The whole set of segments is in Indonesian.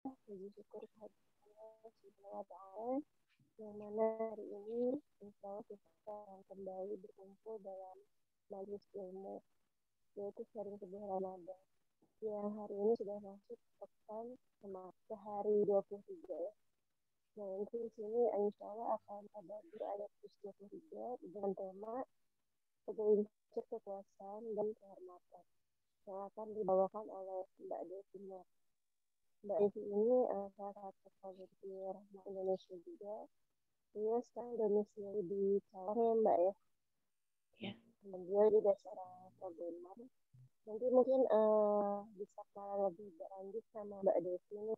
puji syukur kehadiran Allah Subhanahu wa Ta'ala, yang mana hari ini insya Allah kita akan kembali berkumpul dalam majelis ilmu, yaitu sharing sebuah Ramadan. Yang hari ini sudah masuk pekan ke hari 23 ya. Nah, nanti di sini insya Allah akan ada ayat 23 dengan tema segelintir kekuasaan dan kehormatan yang akan dibawakan oleh Mbak Devi. Mbak Devi ini salah satu volunteer Indonesia juga. Dia sekarang domisili di Cawang ya Mbak ya. Ya. Dia juga seorang programmer. Nanti mungkin bisa kenalan lebih lanjut sama Mbak Devi ini.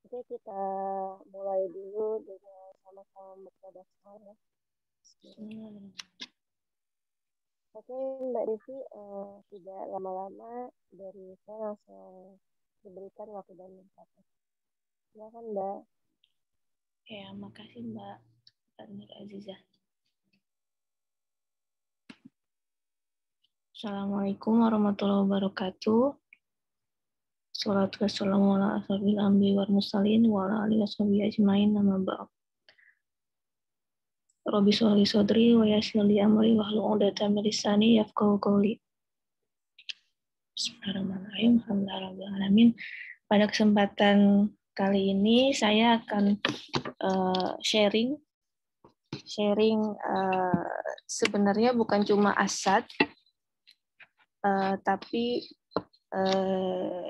Oke, kita mulai dulu dengan sama-sama membaca basmalah ya. Oke, Mbak Devi, tidak lama-lama dari saya langsung diberikan waktu dan tempat. Silakan Mbak. Ya, makasih Mbak Nur Azizah. Assalamualaikum warahmatullahi wabarakatuh. Salatu wassalamu ala asrofil anbiya'i wal mursalin wa ala alihi washabihi ajmain, amma ba'd. Rabbi shrah li sadri wa yassir li amri wahlul 'uqdatam min lisani yafqahu qawli. Bismillahirrahmanirrahim. Alhamdulillahirabbil alamin. Pada kesempatan kali ini saya akan sharing sebenarnya bukan cuma asad, tapi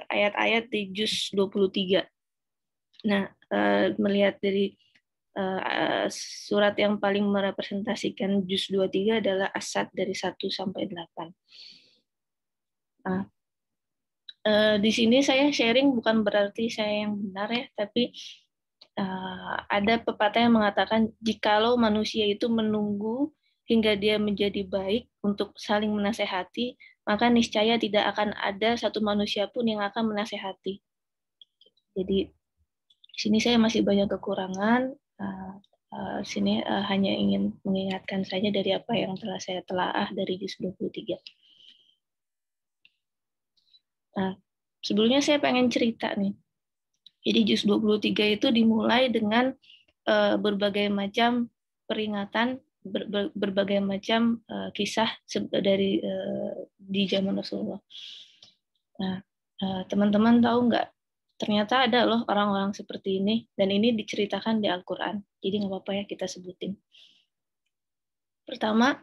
ayat-ayat di juz 23. Nah, melihat dari surat yang paling merepresentasikan juz 23 adalah asad dari 1 sampai 8. Nah, di sini saya sharing bukan berarti saya yang benar ya, tapi ada pepatah yang mengatakan jikalau manusia itu menunggu hingga dia menjadi baik untuk saling menasehati, maka niscaya tidak akan ada satu manusia pun yang akan menasehati. Jadi di sini saya masih banyak kekurangan. Sini hanya ingin mengingatkan saja dari apa yang telah saya telaah dari juz 23. Nah, sebelumnya saya pengen cerita nih. Jadi juz 23 itu dimulai dengan berbagai macam peringatan, berbagai macam kisah dari di zaman Rasulullah. Nah, teman-teman tahu nggak? Ternyata ada loh orang-orang seperti ini, dan ini diceritakan di Al-Quran. Jadi nggak apa-apa ya kita sebutin. Pertama,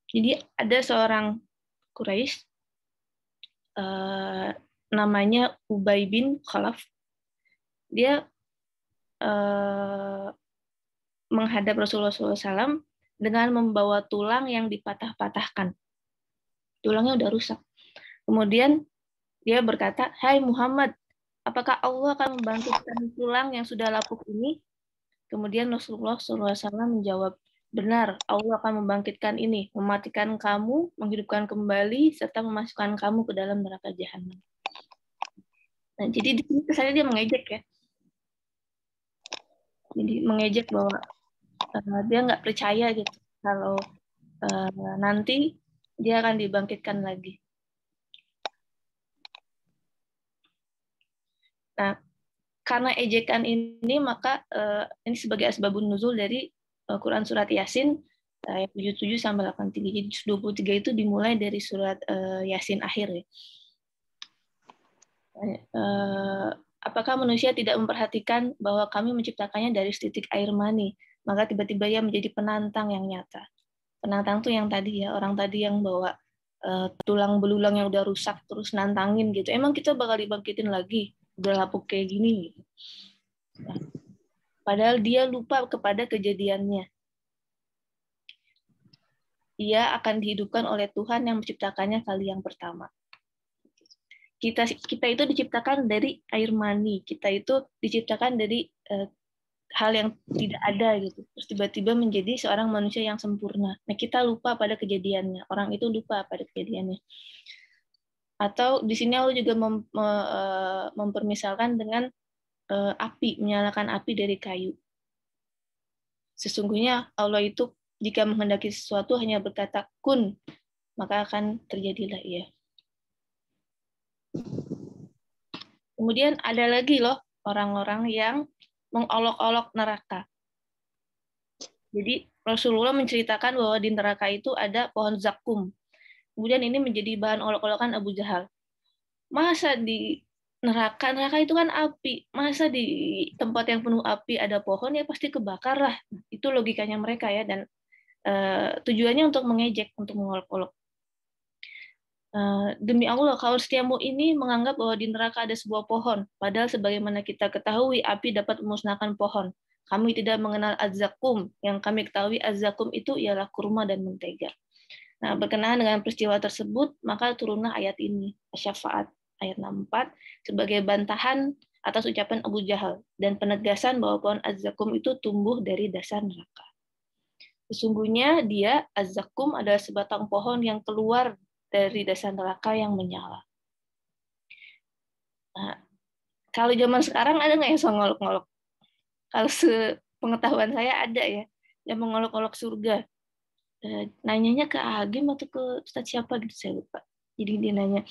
jadi ada seorang Quraisy, namanya Ubay bin Khalaf. Dia menghadap Rasulullah SAW dengan membawa tulang yang dipatah-patahkan. Tulangnya udah rusak. Kemudian dia berkata, "Hai Muhammad, apakah Allah akan membangkitkan tulang yang sudah lapuk ini?" Kemudian Rasulullah SAW menjawab, "Benar, Allah akan membangkitkan ini, mematikan kamu, menghidupkan kembali, serta memasukkan kamu ke dalam neraka jahanam." Nah, jadi di sini kesannya dia mengejek ya. Jadi mengejek bahwa dia nggak percaya gitu kalau nanti dia akan dibangkitkan lagi. Nah, karena ejekan ini maka ini sebagai asbabun nuzul dari Quran surat Yasin ayat 77 sampai 83. Jadi 23 itu dimulai dari surat Yasin akhir ya. Apakah manusia tidak memperhatikan bahwa kami menciptakannya dari setitik air mani, maka tiba-tiba ia menjadi penantang yang nyata. Penantang tuh yang tadi ya, orang tadi yang bawa tulang belulang yang udah rusak terus nantangin gitu. Emang kita bakal dibangkitin lagi? Udah lapuk kayak gini gitu. Nah, padahal dia lupa kepada kejadiannya. Ia akan dihidupkan oleh Tuhan yang menciptakannya kali yang pertama. Kita itu diciptakan dari air mani. Kita itu diciptakan dari hal yang tidak ada gitu. Terus tiba-tiba menjadi seorang manusia yang sempurna. Nah, kita lupa pada kejadiannya. Orang itu lupa pada kejadiannya. Atau di sini Allah juga mempermisalkan dengan api, menyalakan api dari kayu. Sesungguhnya Allah itu jika menghendaki sesuatu hanya berkata kun, maka akan terjadilah ia. Kemudian ada lagi loh orang-orang yang mengolok-olok neraka. Jadi Rasulullah menceritakan bahwa di neraka itu ada pohon zakum. Kemudian ini menjadi bahan olok-olokan Abu Jahal. Masa di neraka itu kan api. Masa di tempat yang penuh api ada pohon, ya pasti kebakar lah. Itu logikanya mereka ya, dan tujuannya untuk mengejek, untuk mengolok-olok. Demi Allah, kaum setiamu ini menganggap bahwa di neraka ada sebuah pohon, padahal sebagaimana kita ketahui, api dapat memusnahkan pohon. Kami tidak mengenal az-zakum. Yang kami ketahui az-zakum itu ialah kurma dan mentega. Nah, berkenaan dengan peristiwa tersebut, maka turunlah ayat ini, Asy-Syafa'at ayat 64, sebagai bantahan atas ucapan Abu Jahal dan penegasan bahwa pohon az-zakum itu tumbuh dari dasar neraka. Sesungguhnya dia, az-zakum, adalah sebatang pohon yang keluar dari dasar neraka yang menyala. Nah, kalau zaman sekarang ada nggak yang suka ngolok-ngolok? Kalau sepengetahuan saya ada ya, yang mengolok-olok surga. Nanyanya ke Agim atau ke Ustadz siapa gitu, saya lupa. Jadi dia nanya,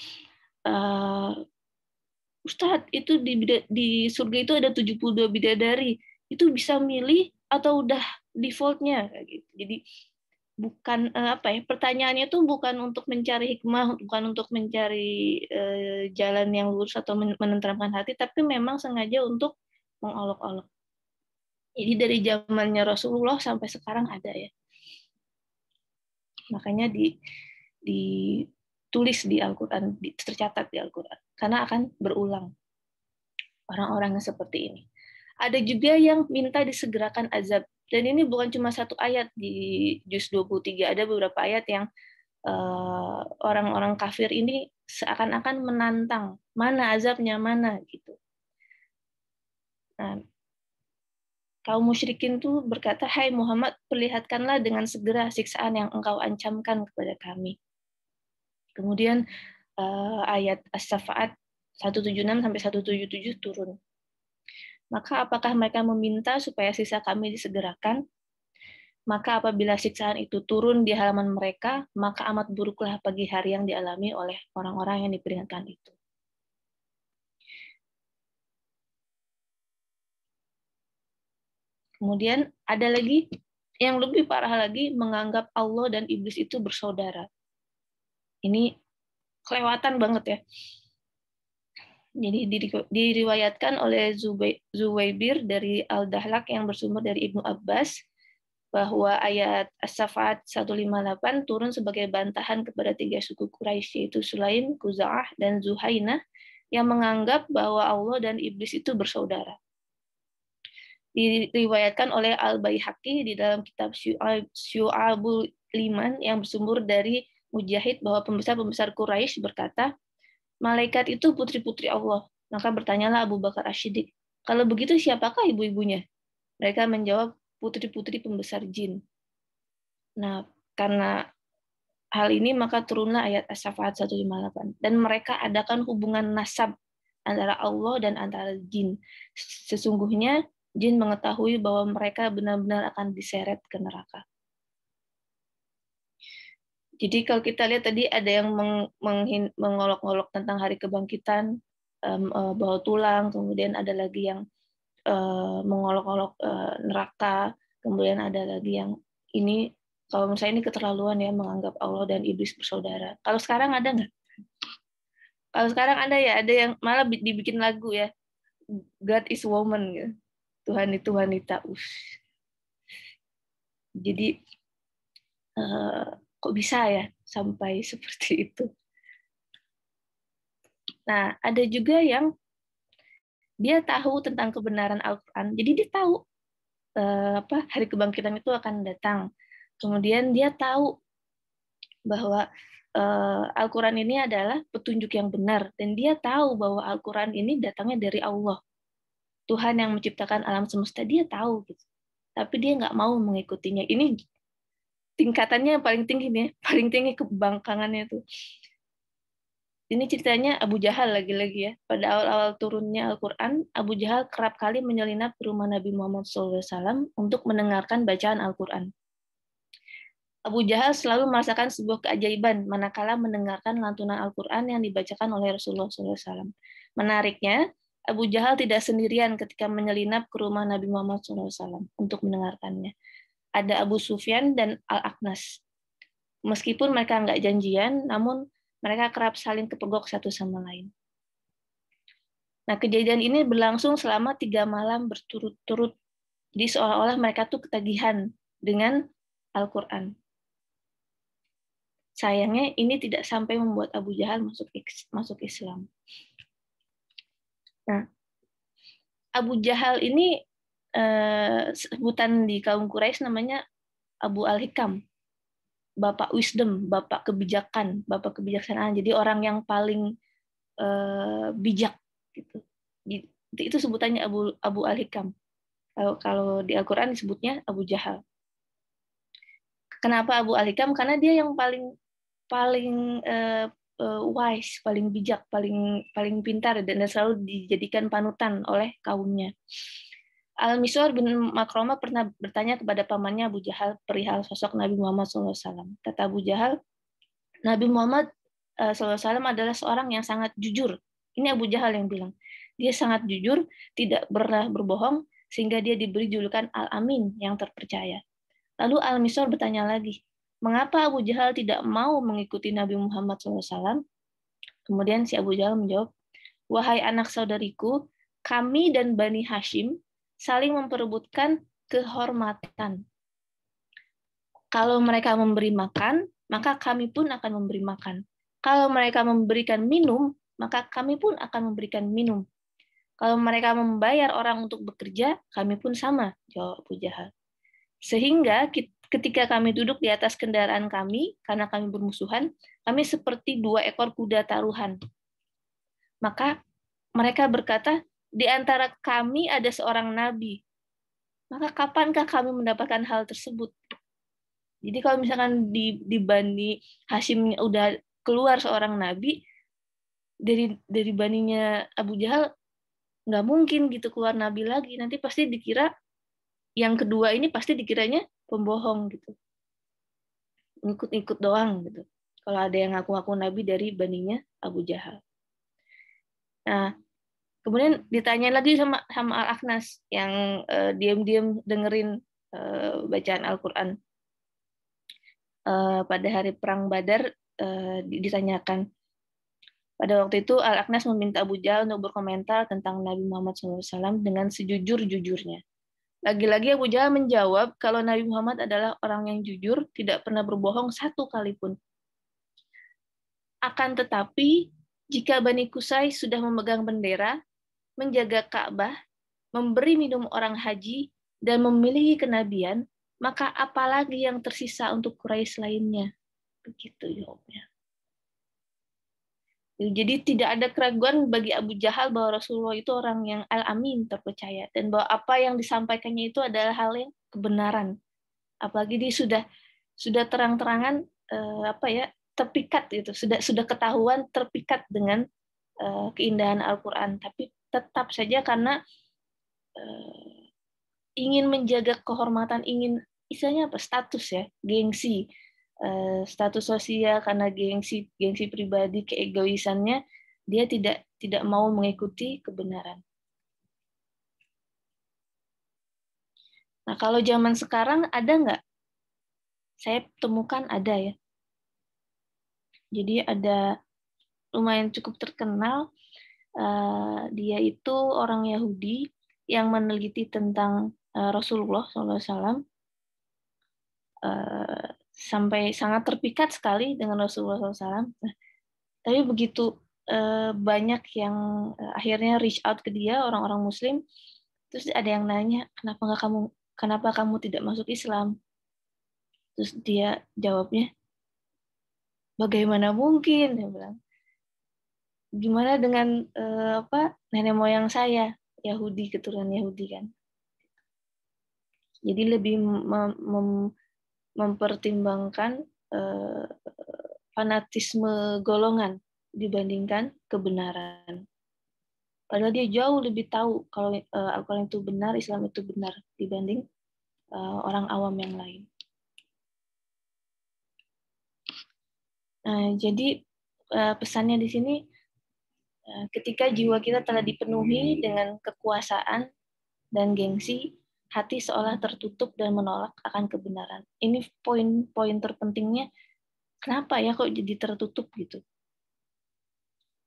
Ustadz, itu di surga itu ada 72 bidadari. Itu bisa milih atau udah defaultnya? Gitu. Jadi bukan pertanyaannya tuh bukan untuk mencari hikmah, bukan untuk mencari jalan yang lurus atau menenteramkan hati, tapi memang sengaja untuk mengolok-olok. Jadi dari zamannya Rasulullah sampai sekarang ada ya. Makanya ditulis di Al-Quran, tercatat di Al-Quran, karena akan berulang orang-orang yang seperti ini. Ada juga yang minta disegerakan azab. Dan ini bukan cuma satu ayat di juz 23, ada beberapa ayat yang orang-orang kafir ini seakan-akan menantang, mana azabnya, mana gitu. Nah, kaum musyrikin tuh berkata, hai Muhammad, perlihatkanlah dengan segera siksaan yang engkau ancamkan kepada kami. Kemudian ayat As-Safa'at 176 sampai 177 turun. Maka apakah mereka meminta supaya sisa kami disegerakan? Maka apabila siksaan itu turun di halaman mereka, maka amat buruklah pagi hari yang dialami oleh orang-orang yang diperingatkan itu. Kemudian ada lagi yang lebih parah lagi, menganggap Allah dan iblis itu bersaudara. Ini kelewatan banget ya. Jadi diriwayatkan oleh Zuwaybir dari Al-Dahlak yang bersumber dari Ibnu Abbas, bahwa ayat As-Safat 158 turun sebagai bantahan kepada 3 suku Quraisy, yaitu Sulaim, Khuza'ah, dan Zuhainah, yang menganggap bahwa Allah dan iblis itu bersaudara. Diriwayatkan oleh Al-Baihaqi di dalam kitab Syu'abul Liman yang bersumber dari Mujahid, bahwa pembesar-pembesar Quraisy berkata, malaikat itu putri-putri Allah. Maka bertanyalah Abu Bakar Asy-Siddiq, kalau begitu siapakah ibu-ibunya? Mereka menjawab, putri-putri pembesar jin. Nah, karena hal ini maka turunlah ayat As-Safat 158. Dan mereka adakan hubungan nasab antara Allah dan antara jin. Sesungguhnya jin mengetahui bahwa mereka benar-benar akan diseret ke neraka. Jadi kalau kita lihat tadi ada yang mengolok-olok tentang hari kebangkitan, bawa tulang, kemudian ada lagi yang mengolok-olok neraka, kemudian ada lagi yang ini, kalau menurut saya ini keterlaluan ya, menganggap Allah dan iblis bersaudara. Kalau sekarang ada nggak? Kalau sekarang ada ya, ada yang malah dibikin lagu ya, God is woman gitu. Tuhan itu wanita. Jadi kok bisa ya sampai seperti itu. Nah, ada juga yang dia tahu tentang kebenaran Al-Quran, jadi dia tahu hari kebangkitan itu akan datang. Kemudian dia tahu bahwa Al-Quran ini adalah petunjuk yang benar, dan dia tahu bahwa Al-Quran ini datangnya dari Allah, Tuhan yang menciptakan alam semesta. Dia tahu gitu, tapi dia nggak mau mengikutinya. Ini tingkatannya paling tinggi nih, paling tinggi kebangkangannya tuh. Ini ceritanya Abu Jahal lagi-lagi ya. Pada awal-awal turunnya Al-Quran, Abu Jahal kerap kali menyelinap ke rumah Nabi Muhammad SAW untuk mendengarkan bacaan Al-Quran. Abu Jahal selalu merasakan sebuah keajaiban manakala mendengarkan lantunan Al-Quran yang dibacakan oleh Rasulullah SAW. Menariknya, Abu Jahal tidak sendirian ketika menyelinap ke rumah Nabi Muhammad SAW untuk mendengarkannya. Ada Abu Sufyan dan Al-Aqnas. Meskipun mereka nggak janjian, namun mereka kerap saling kepergok satu sama lain. Nah, kejadian ini berlangsung selama 3 malam berturut-turut. Jadi seolah-olah mereka tuh ketagihan dengan Al-Quran. Sayangnya ini tidak sampai membuat Abu Jahal masuk Islam. Nah, Abu Jahal ini sebutan di kaum Quraisy namanya Abu Al-Hikam, Bapak Wisdom, Bapak Kebijakan, Bapak Kebijaksanaan. Jadi orang yang paling bijak gitu. Itu sebutannya Abu Al-Hikam. Kalau di Al-Qur'an disebutnya Abu Jahal. Kenapa Abu Al-Hikam? Karena dia yang paling wise, paling bijak, paling pintar, dan selalu dijadikan panutan oleh kaumnya. Al-Miswar bin Makromah pernah bertanya kepada pamannya Abu Jahal perihal sosok Nabi Muhammad SAW. Kata Abu Jahal, Nabi Muhammad SAW adalah seorang yang sangat jujur. Ini Abu Jahal yang bilang. Dia sangat jujur, tidak pernah berbohong, sehingga dia diberi julukan Al-Amin, yang terpercaya. Lalu Al-Miswar bertanya lagi, mengapa Abu Jahal tidak mau mengikuti Nabi Muhammad SAW? Kemudian si Abu Jahal menjawab, wahai anak saudariku, kami dan Bani Hashim saling memperebutkan kehormatan. Kalau mereka memberi makan, maka kami pun akan memberi makan. Kalau mereka memberikan minum, maka kami pun akan memberikan minum. Kalau mereka membayar orang untuk bekerja, kami pun sama, jawab Abu Jahal. Sehingga ketika kami duduk di atas kendaraan kami, karena kami bermusuhan, kami seperti 2 ekor kuda taruhan. Maka mereka berkata, di antara kami ada seorang nabi. Maka kapankah kami mendapatkan hal tersebut? Jadi kalau misalkan di Bani Hashim udah keluar seorang nabi, dari baninya Abu Jahal nggak mungkin gitu keluar nabi lagi. Nanti pasti dikira yang kedua ini pasti dikiranya pembohong gitu. Ikut-ikut doang gitu. Kalau ada yang ngaku-ngaku nabi dari baninya Abu Jahal. Nah, kemudian ditanya lagi sama Al-Aqnas yang diam-diam dengerin bacaan Al-Quran. Pada hari perang Badar ditanyakan. Pada waktu itu Al-Aqnas meminta Abu Jahal untuk berkomentar tentang Nabi Muhammad SAW dengan sejujur-jujurnya. Lagi-lagi Abu Jahal menjawab kalau Nabi Muhammad adalah orang yang jujur, tidak pernah berbohong satu kali pun. Akan tetapi, jika Bani Qusay sudah memegang bendera, menjaga Ka'bah, memberi minum orang haji, dan memiliki kenabian, maka apalagi yang tersisa untuk Quraisy lainnya? Begitu jawabnya. Jadi tidak ada keraguan bagi Abu Jahal bahwa Rasulullah itu orang yang al-amin, terpercaya, dan bahwa apa yang disampaikannya itu adalah hal yang kebenaran. Apalagi dia sudah terang-terangan terpikat gitu, sudah ketahuan terpikat dengan keindahan Al-Quran, tapi tetap saja karena ingin menjaga kehormatan, ingin istilahnya apa, status ya, gengsi, status sosial, karena gengsi pribadi, keegoisannya, dia tidak mau mengikuti kebenaran. Nah, kalau zaman sekarang ada nggak? Saya temukan ada ya. Jadi ada lumayan cukup terkenal, dia itu orang Yahudi yang meneliti tentang Rasulullah SAW, sampai sangat terpikat sekali dengan Rasulullah SAW. Nah, tapi begitu banyak yang akhirnya reach out ke dia, orang-orang Muslim, terus ada yang nanya, kenapa kamu tidak masuk Islam? Terus dia jawabnya, bagaimana mungkin? Dia bilang, gimana dengan nenek moyang saya, Yahudi, keturunan Yahudi kan? Jadi lebih mempertimbangkan fanatisme golongan dibandingkan kebenaran. Padahal dia jauh lebih tahu kalau Al-Quran itu benar, Islam itu benar dibanding orang awam yang lain. Nah, jadi pesannya di sini, Ketika jiwa kita telah dipenuhi dengan kekuasaan dan gengsi, hati seolah tertutup dan menolak akan kebenaran. Ini poin terpentingnya. Kenapa ya kok jadi tertutup gitu?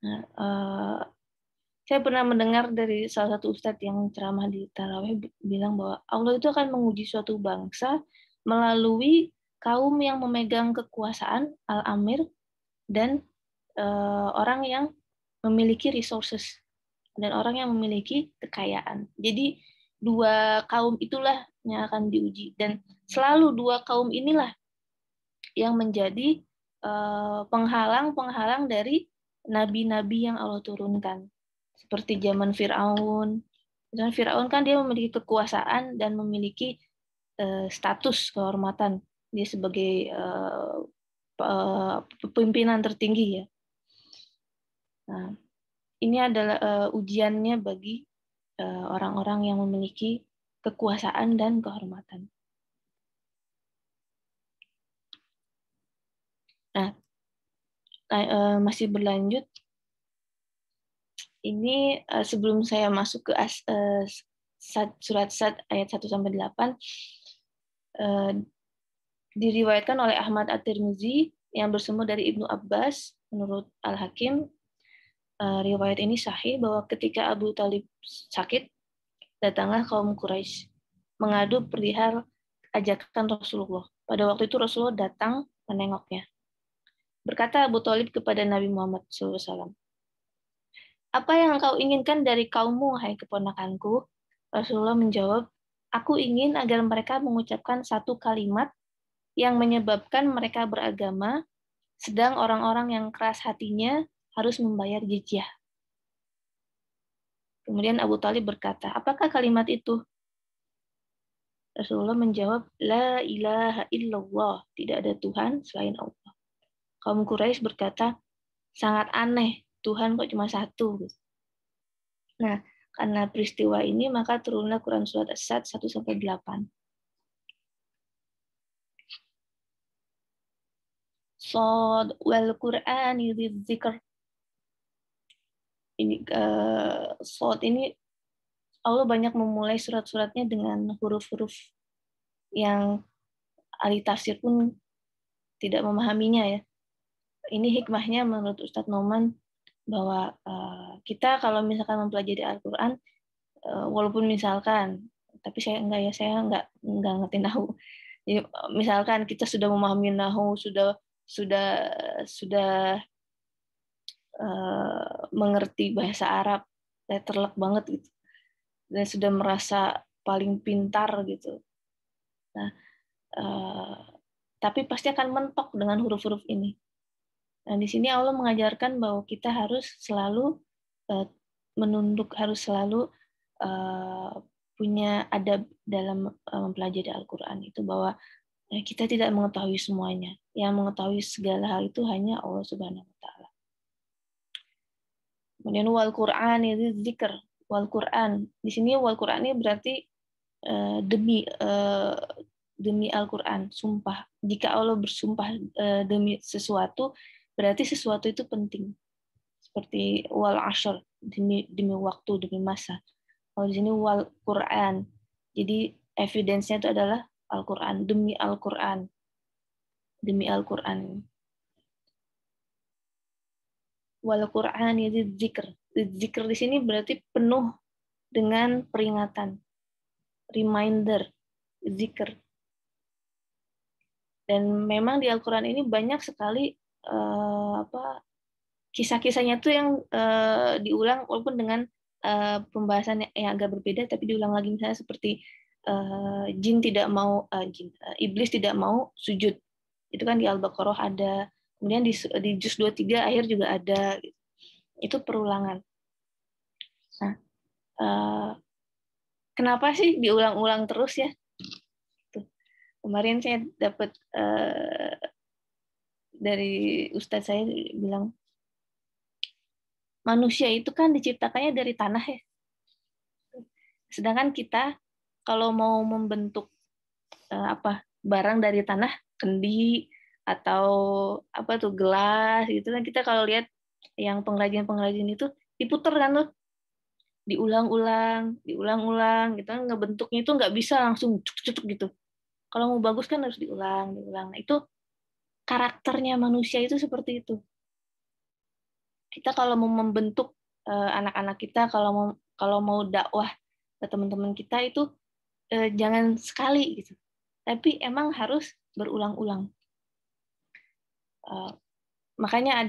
Nah, saya pernah mendengar dari salah satu ustadz yang ceramah di Tarawih bilang bahwa Allah itu akan menguji suatu bangsa melalui kaum yang memegang kekuasaan al-amir dan orang yang memiliki resources dan orang yang memiliki kekayaan. Jadi dua kaum itulah yang akan diuji, dan selalu dua kaum inilah yang menjadi penghalang-penghalang dari nabi-nabi yang Allah turunkan. Seperti zaman Fir'aun. Zaman Fir'aun kan dia memiliki kekuasaan dan memiliki status kehormatan. Dia sebagai pimpinan tertinggi ya. Nah, ini adalah ujiannya bagi orang-orang yang memiliki kekuasaan dan kehormatan. Nah, masih berlanjut. Ini sebelum saya masuk ke surat Sad ayat 1-8, diriwayatkan oleh Ahmad At-Tirmizi yang bersumber dari Ibnu Abbas. Menurut Al-Hakim, riwayat ini sahih bahwa ketika Abu Talib sakit, datanglah kaum Quraisy mengadu perihal ajakan Rasulullah. Pada waktu itu Rasulullah datang menengoknya. Berkata Abu Talib kepada Nabi Muhammad SAW, "Apa yang engkau inginkan dari kaummu, hai keponakanku?" Rasulullah menjawab, "Aku ingin agar mereka mengucapkan satu kalimat yang menyebabkan mereka beragama, sedang orang-orang yang keras hatinya harus membayar jizyah." Kemudian Abu Talib berkata, "Apakah kalimat itu?" Rasulullah menjawab, "La ilaha illallah, tidak ada Tuhan selain Allah." Kaum Quraisy berkata, "Sangat aneh, Tuhan kok cuma satu." Nah, karena peristiwa ini maka turunlah Quran surat As-Sad 1-8. Shad wal Qur'ani dzidzikr. Ini Shad ini Allah banyak memulai surat-suratnya dengan huruf-huruf yang ahli tafsir pun tidak memahaminya ya. Ini hikmahnya menurut Ustadz Noman bahwa kita kalau misalkan mempelajari Al-Quran, walaupun misalkan, tapi saya nggak ngerti nahu. Jadi, misalkan kita sudah memahami nahu, sudah mengerti bahasa Arab, letterlek banget gitu, dan sudah merasa paling pintar gitu. Nah, tapi pasti akan mentok dengan huruf-huruf ini. Nah, di sini Allah mengajarkan bahwa kita harus selalu menunduk, harus selalu punya adab dalam mempelajari Al-Quran itu, bahwa kita tidak mengetahui semuanya. Yang mengetahui segala hal itu hanya Allah Subhanahu wa Ta'ala. Kemudian wal Quran itu zikr. Wal Quran. Di sini wal Quran ini berarti demi Al-Quran, sumpah. Jika Allah bersumpah demi sesuatu, berarti sesuatu itu penting. Seperti wal ashr, demi waktu, demi masa. Kalau di sini wal Quran, jadi evidence-nya itu adalah Al-Quran, demi Al-Quran. Demi Al-Quran. Wal Quran itu zikr. Zikr di sini berarti penuh dengan peringatan, reminder, zikr. Dan memang di Al-Quran ini banyak sekali kisah-kisahnya tuh yang diulang, walaupun dengan pembahasan yang agak berbeda, tapi diulang lagi. Misalnya seperti iblis tidak mau sujud, itu kan di Al-Baqarah ada, kemudian di juz 23 akhir juga ada, itu perulangan. Nah, kenapa sih diulang-ulang terus ya? Tuh. Kemarin saya dapat dari ustadz saya bilang, manusia itu kan diciptakannya dari tanah ya. Sedangkan kita kalau mau membentuk barang dari tanah, kendi atau gelas gitu kan, kita kalau lihat yang pengrajin itu diputer kan tuh, diulang-ulang gitu kan, ngebentuknya itu nggak bisa langsung cuk gitu. Kalau mau bagus kan harus diulang. Nah, itu karakternya manusia itu seperti itu. Kita kalau mau membentuk anak-anak kita, kalau mau dakwah ke teman-teman kita itu jangan sekali gitu. Tapi emang harus berulang-ulang. Makanya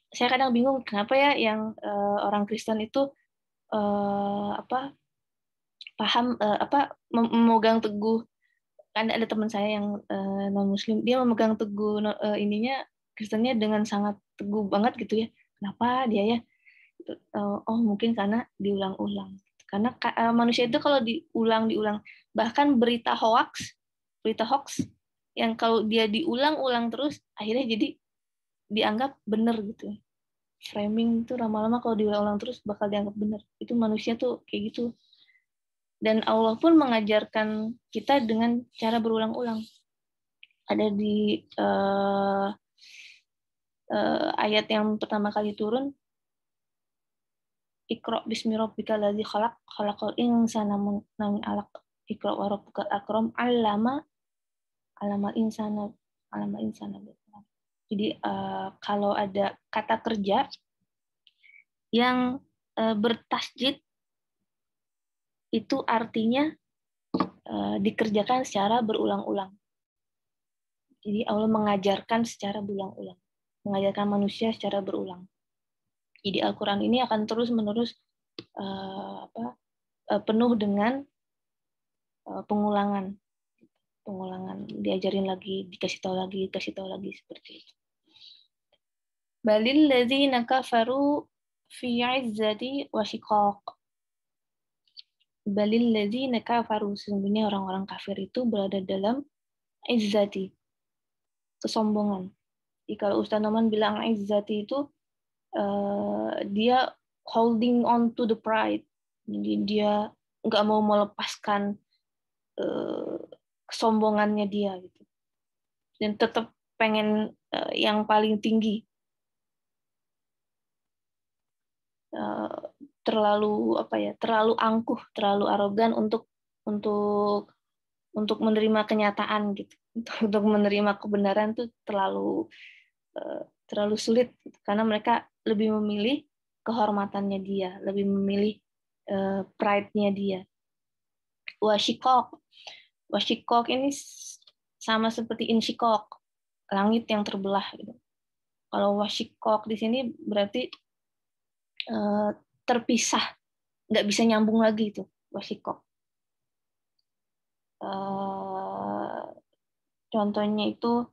saya kadang bingung kenapa ya yang orang Kristen itu paham memegang teguh, kan ada teman saya yang non Muslim, dia memegang teguh ininya Kristennya dengan sangat teguh banget gitu ya. Kenapa dia ya? Oh mungkin karena diulang-ulang. Karena manusia itu kalau diulang-diulang, bahkan berita hoax yang kalau dia diulang-ulang terus akhirnya jadi dianggap benar gitu. Framing itu lama-lama kalau diulang-ulang terus bakal dianggap benar. Itu manusia tuh kayak gitu. Dan Allah pun mengajarkan kita dengan cara berulang-ulang. Ada di ayat yang pertama kali turun, Iqra bismi rabbikal ladzi khalaq, khalaqal insana min 'alaq, Iqra wa rabbukal akram, 'allamal insana Jadi kalau ada kata kerja yang bertasjid itu artinya dikerjakan secara berulang-ulang. Jadi Allah mengajarkan secara berulang-ulang, mengajarkan manusia secara berulang. Jadi Al-Quran ini akan terus-menerus penuh dengan pengulangan, diajarin lagi, dikasih tahu lagi seperti itu. Balil ladzina kafaru fi 'izzati wa shiqaq. Balil ladzina kafaru, sesungguhnya orang-orang kafir itu berada dalam izzati, kesombongan. Jadi kalau Ustaz Noman bilang izzati itu dia holding on to the pride. Jadi dia nggak mau melepaskan kesombongannya dia gitu. Dan tetap pengen yang paling tinggi. Terlalu angkuh, terlalu arogan untuk menerima kenyataan gitu. Untuk menerima kebenaran tuh terlalu sulit gitu. Karena mereka lebih memilih kehormatannya dia, lebih memilih pride-nya dia. Washikok ini sama seperti inshikok, langit yang terbelah gitu. Kalau washikok di sini berarti terpisah, nggak bisa nyambung lagi itu washikok. Contohnya itu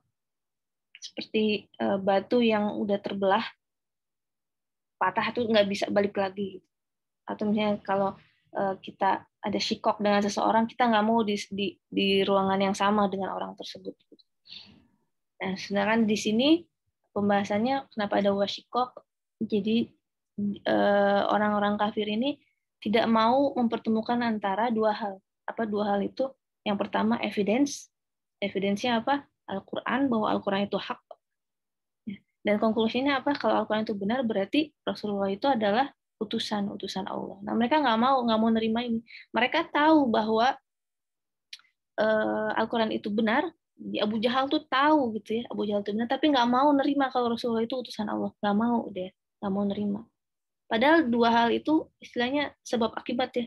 seperti batu yang udah terbelah, patah tuh nggak bisa balik lagi. Atau misalnya kalau kita ada shikok dengan seseorang, kita nggak mau di ruangan yang sama dengan orang tersebut. Nah, sedangkan di sini pembahasannya kenapa ada washikok, jadi orang-orang kafir ini tidak mau mempertemukan antara dua hal. Apa dua hal itu? Yang pertama evidence-nya apa? Al-Quran, bahwa Al-Quran itu hak. Dan konklusinya apa? Kalau Al-Quran itu benar, berarti Rasulullah itu adalah utusan Allah. Nah, mereka nggak mau nerima ini. Mereka tahu bahwa Al-Quran itu benar. Abu Jahal tuh tahu gitu ya, Abu Jahal itu benar, tapi nggak mau nerima kalau Rasulullah itu utusan Allah. Nggak mau deh, nggak mau nerima. Padahal dua hal itu istilahnya sebab akibat ya.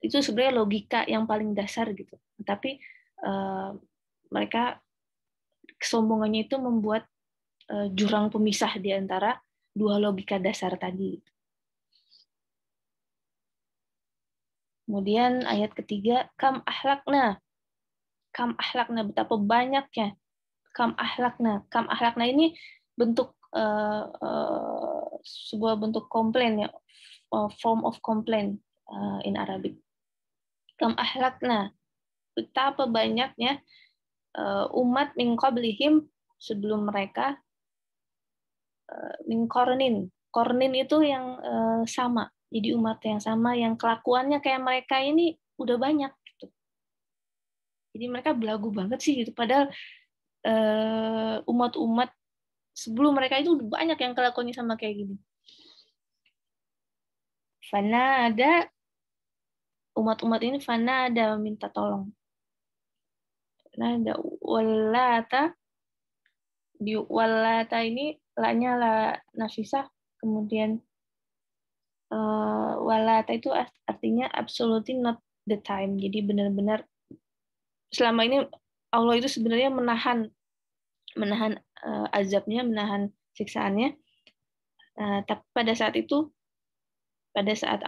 Itu sebenarnya logika yang paling dasar gitu. Tapi mereka kesombongannya itu membuat jurang pemisah di antara dua logika dasar tadi. Kemudian ayat ketiga, kam ahlakna, betapa banyaknya kam ahlakna ini bentuk sebuah bentuk komplain ya, form of complaint in Arabic. Kam ahlakna, betapa banyaknya umat min qablihim, sebelum mereka, min kornin itu yang sama, jadi umat yang sama yang kelakuannya kayak mereka ini udah banyak gitu. Jadi mereka belagu banget sih gitu, padahal umat-umat sebelum mereka itu udah banyak yang kelakuannya sama kayak gini. Fana ada umat-umat ini fana ada minta tolong. Nah, ada walata di walata ini la-nya la nafisah, kemudian walata itu artinya absolutely not the time. Jadi benar-benar selama ini Allah itu sebenarnya menahan azabnya, menahan siksaannya. Tapi pada saat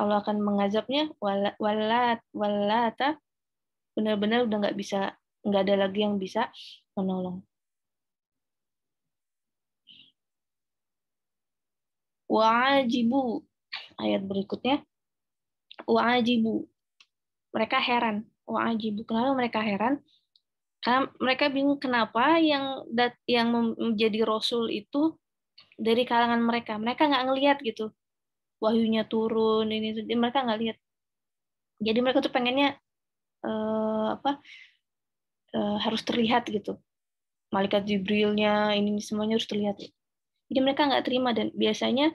Allah akan mengazabnya, walata benar-benar udah nggak ada lagi yang bisa menolong. Wa'ajibu, ayat berikutnya, wa'ajibu, mereka heran. Wa'ajibu, kenapa mereka heran? Karena mereka bingung kenapa yang menjadi rasul itu dari kalangan mereka. Mereka nggak ngelihat gitu, wahyunya turun, ini mereka nggak lihat. Jadi mereka tuh pengennya harus terlihat gitu. Malaikat Jibrilnya, ini semuanya harus terlihat. Jadi mereka nggak terima, dan biasanya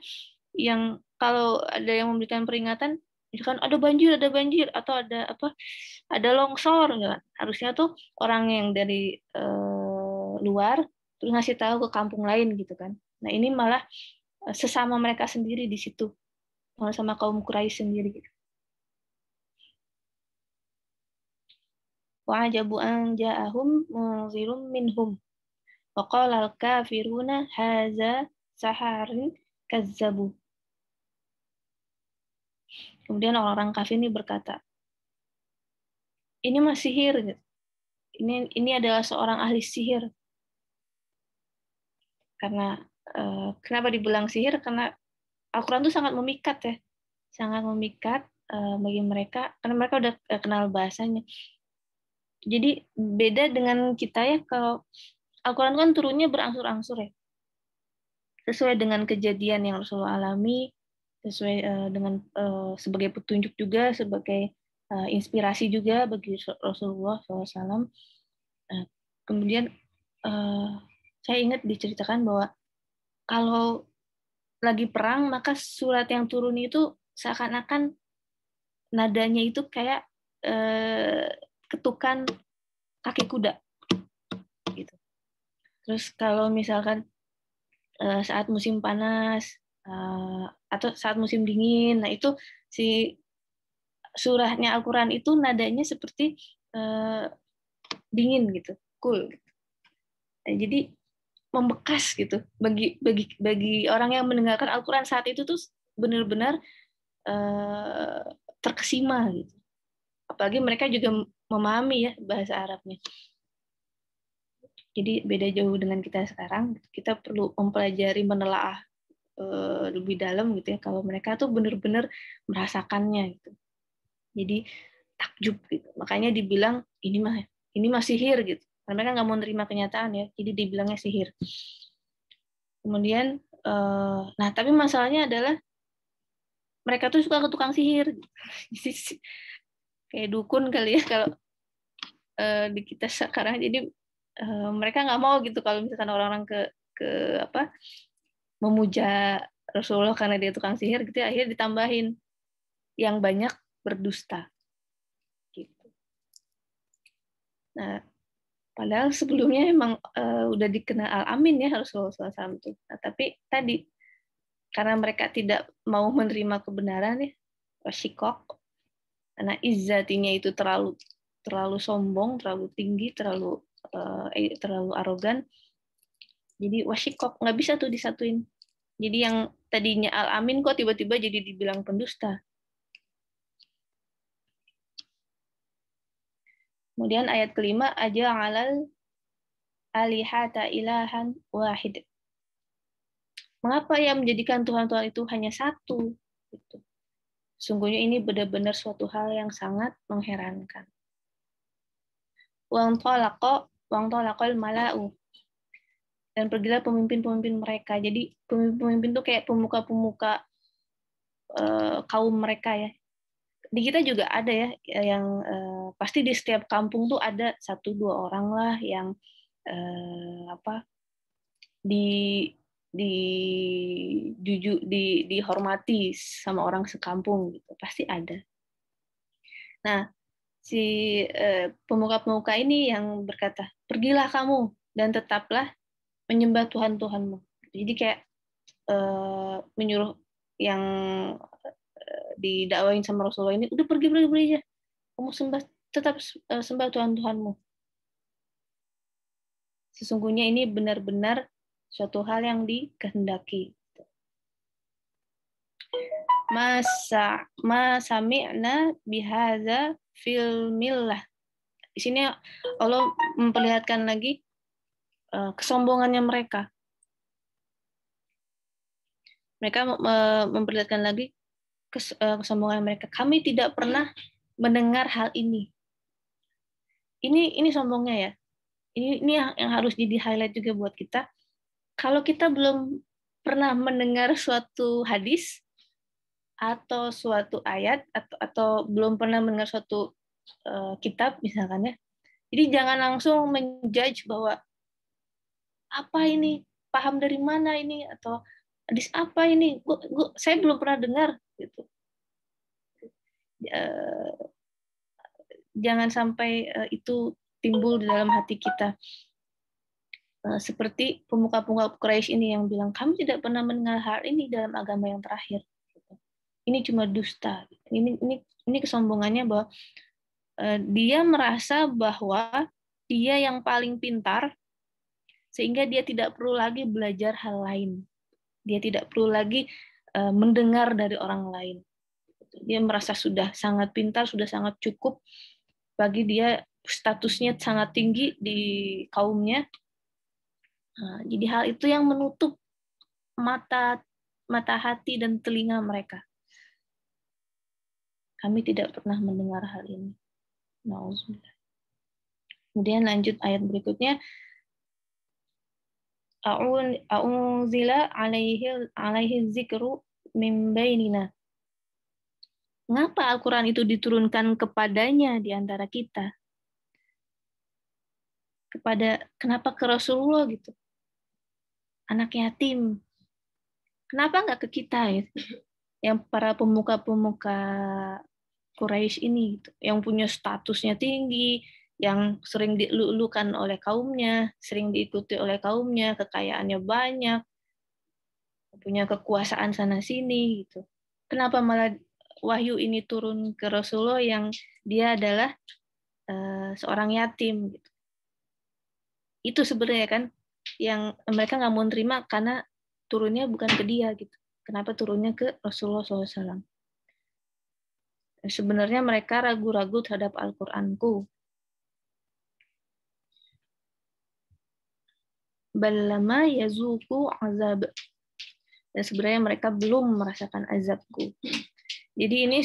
yang kalau ada yang memberikan peringatan, misalkan ada banjir atau ada longsor, ya. Harusnya tuh orang yang dari luar terus ngasih tahu ke kampung lain gitu kan. Nah ini malah sesama mereka sendiri di situ, malah sama kaum Quraisy sendiri gitu. Wa'ajabu an ja'ahum munzirum minhum wa qala al-kafiruna hadza saharun kazzabu. Kemudian orang-orang kafir ini berkata, ini mah sihir. Ini adalah seorang ahli sihir. Karena kenapa dibilang sihir? Karena Al-Quran itu sangat memikat ya, sangat memikat bagi mereka, karena mereka udah kenal bahasanya. Jadi beda dengan kita ya, kalau Al-Quran kan turunnya berangsur-angsur ya, sesuai dengan kejadian yang Rasulullah alami, sesuai dengan sebagai petunjuk juga, sebagai inspirasi juga bagi Rasulullah SAW. Kemudian saya ingat diceritakan bahwa kalau lagi perang, maka surat yang turun itu seakan-akan nadanya itu kayak ketukan kaki kuda gitu. Terus kalau misalkan saat musim panas atau saat musim dingin, nah itu si surahnya Al-Quran itu nadanya seperti dingin gitu, cool. Nah, jadi membekas gitu bagi orang yang mendengarkan Al-Quran saat itu tuh benar-benar terkesima gitu. Apalagi mereka juga memahami ya bahasa Arabnya. Jadi beda jauh dengan kita sekarang. Kita perlu mempelajari, menelaah lebih dalam gitu ya. Kalau mereka tuh benar-benar merasakannya gitu. Jadi takjub gitu. Makanya dibilang ini mah sihir gitu. Karena mereka nggak mau nerima kenyataan ya. Jadi dibilangnya sihir. Kemudian, nah tapi masalahnya adalah mereka tuh suka ke tukang sihir. Kayak dukun kali ya kalau di kita sekarang. Jadi mereka nggak mau gitu kalau misalkan orang-orang ke memuja Rasulullah karena dia tukang sihir gitu, akhirnya ditambahin yang banyak berdusta gitu. Nah, padahal sebelumnya emang udah dikenal Al-Amin ya Rasulullah SAW itu. Nah, tapi tadi karena mereka tidak mau menerima kebenaran ya, wasyikok, karena izzatinya itu terlalu sombong, terlalu tinggi, terlalu arogan. Jadi wasyikok, nggak bisa tuh disatuin. Jadi yang tadinya Al-Amin kok tiba-tiba jadi dibilang pendusta. Kemudian ayat kelima, aja alal alihata ilahan wahid. Mengapa ia menjadikan Tuhan-Tuhan itu hanya satu? Gitu. Sungguhnya ini benar-benar suatu hal yang sangat mengherankan. Wang tolaqal mala'u. Dan pergilah pemimpin-pemimpin mereka. Jadi pemimpin-pemimpin itu kayak pemuka-pemuka kaum mereka ya. Di kita juga ada ya, yang pasti di setiap kampung tuh ada 1-2 orang lah yang dihormati sama orang sekampung gitu, pasti ada. Nah, si pemuka-pemuka ini yang berkata, pergilah kamu dan tetaplah menyembah Tuhan-Tuhanmu. Jadi kayak menyuruh yang didakwain sama Rasulullah ini, udah pergi aja, kamu tetap sembah Tuhan-Tuhanmu. Sesungguhnya ini benar-benar suatu hal yang dikehendaki. Ma sami'na bihadza fil millah. Di sini Allah memperlihatkan lagi kesombongannya mereka. Mereka memperlihatkan lagi kesombongan mereka. Kami tidak pernah mendengar hal ini. Ini sombongnya ya. Ini yang harus jadi highlight juga buat kita. Kalau kita belum pernah mendengar suatu hadis atau suatu ayat atau belum pernah mendengar suatu kitab misalkan ya. Jadi jangan langsung menjudge bahwa apa ini, paham dari mana ini, atau hadis apa ini, saya belum pernah dengar gitu. Jangan sampai itu timbul di dalam hati kita. Seperti pemuka-pemuka Quraisy ini yang bilang, kami tidak pernah mendengar hal ini dalam agama yang terakhir. Ini cuma dusta. Ini kesombongannya bahwa dia merasa bahwa dia yang paling pintar, sehingga dia tidak perlu lagi belajar hal lain. Dia tidak perlu lagi mendengar dari orang lain. Dia merasa sudah sangat pintar, sudah sangat cukup. Bagi dia statusnya sangat tinggi di kaumnya. Jadi hal itu yang menutup mata hati dan telinga mereka. Kami tidak pernah mendengar hal ini. Nauzubillah. Kemudian lanjut ayat berikutnya. A'unzila alaihi dzikru min bainina. Mengapa Al-Quran itu diturunkan kepadanya di antara kita? Kenapa ke Rasulullah gitu? Anak yatim. Kenapa nggak ke kita gitu? Yang para pemuka-pemuka Quraisy ini gitu, yang punya statusnya tinggi, yang sering dilulukan oleh kaumnya, sering diikuti oleh kaumnya, kekayaannya banyak, punya kekuasaan sana sini gitu. Kenapa malah wahyu ini turun ke Rasulullah yang dia adalah seorang yatim gitu. Itu sebenarnya kan yang mereka nggak mau terima karena turunnya bukan ke dia gitu. Kenapa turunnya ke Rasulullah SAW? Sebenarnya mereka ragu-ragu terhadap Al-Qur'anku. Balama yazuku azab. Dan sebenarnya mereka belum merasakan azabku. Jadi ini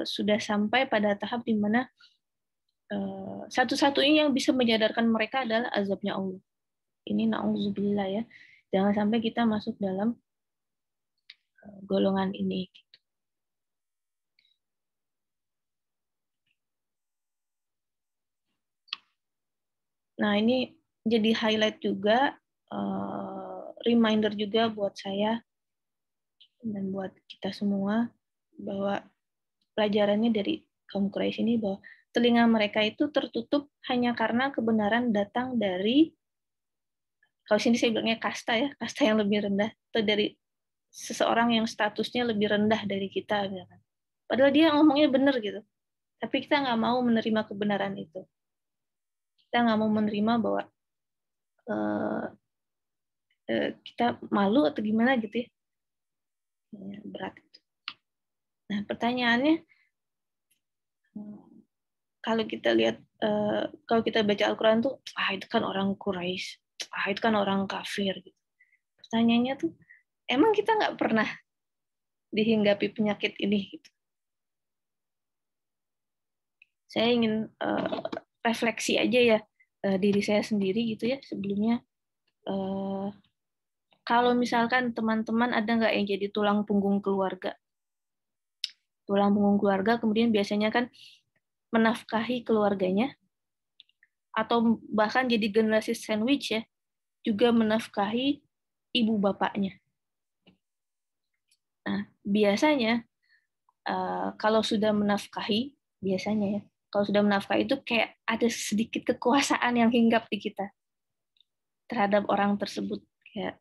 sudah sampai pada tahap di mana satu-satunya yang bisa menyadarkan mereka adalah azabnya Allah. Ini na'udzubillah ya. Jangan sampai kita masuk dalam golongan ini. Nah, ini jadi highlight juga, reminder juga buat saya dan buat kita semua bahwa pelajarannya dari kaum Quraisy ini bahwa telinga mereka itu tertutup hanya karena kebenaran datang dari, kalau sini saya bilangnya kasta ya, kasta yang lebih rendah, atau dari seseorang yang statusnya lebih rendah dari kita. Padahal dia ngomongnya benar gitu, tapi kita nggak mau menerima kebenaran itu. Kita nggak mau menerima bahwa kita malu atau gimana gitu ya. Berat. Nah, pertanyaannya, kalau kita lihat, kalau kita baca Al-Quran tuh, itu kan orang Quraisy, itu kan orang kafir. Gitu. Pertanyaannya tuh, emang kita nggak pernah dihinggapi penyakit ini? Gitu. Saya ingin refleksi aja ya diri saya sendiri gitu ya sebelumnya. Kalau misalkan teman-teman ada nggak yang jadi tulang punggung keluarga? Tulang punggung keluarga kemudian biasanya kan menafkahi keluarganya, atau bahkan jadi generasi sandwich ya, juga menafkahi ibu bapaknya. Nah, biasanya kalau sudah menafkahi, biasanya ya, kalau sudah menafkahi itu kayak ada sedikit kekuasaan yang hinggap di kita terhadap orang tersebut, kayak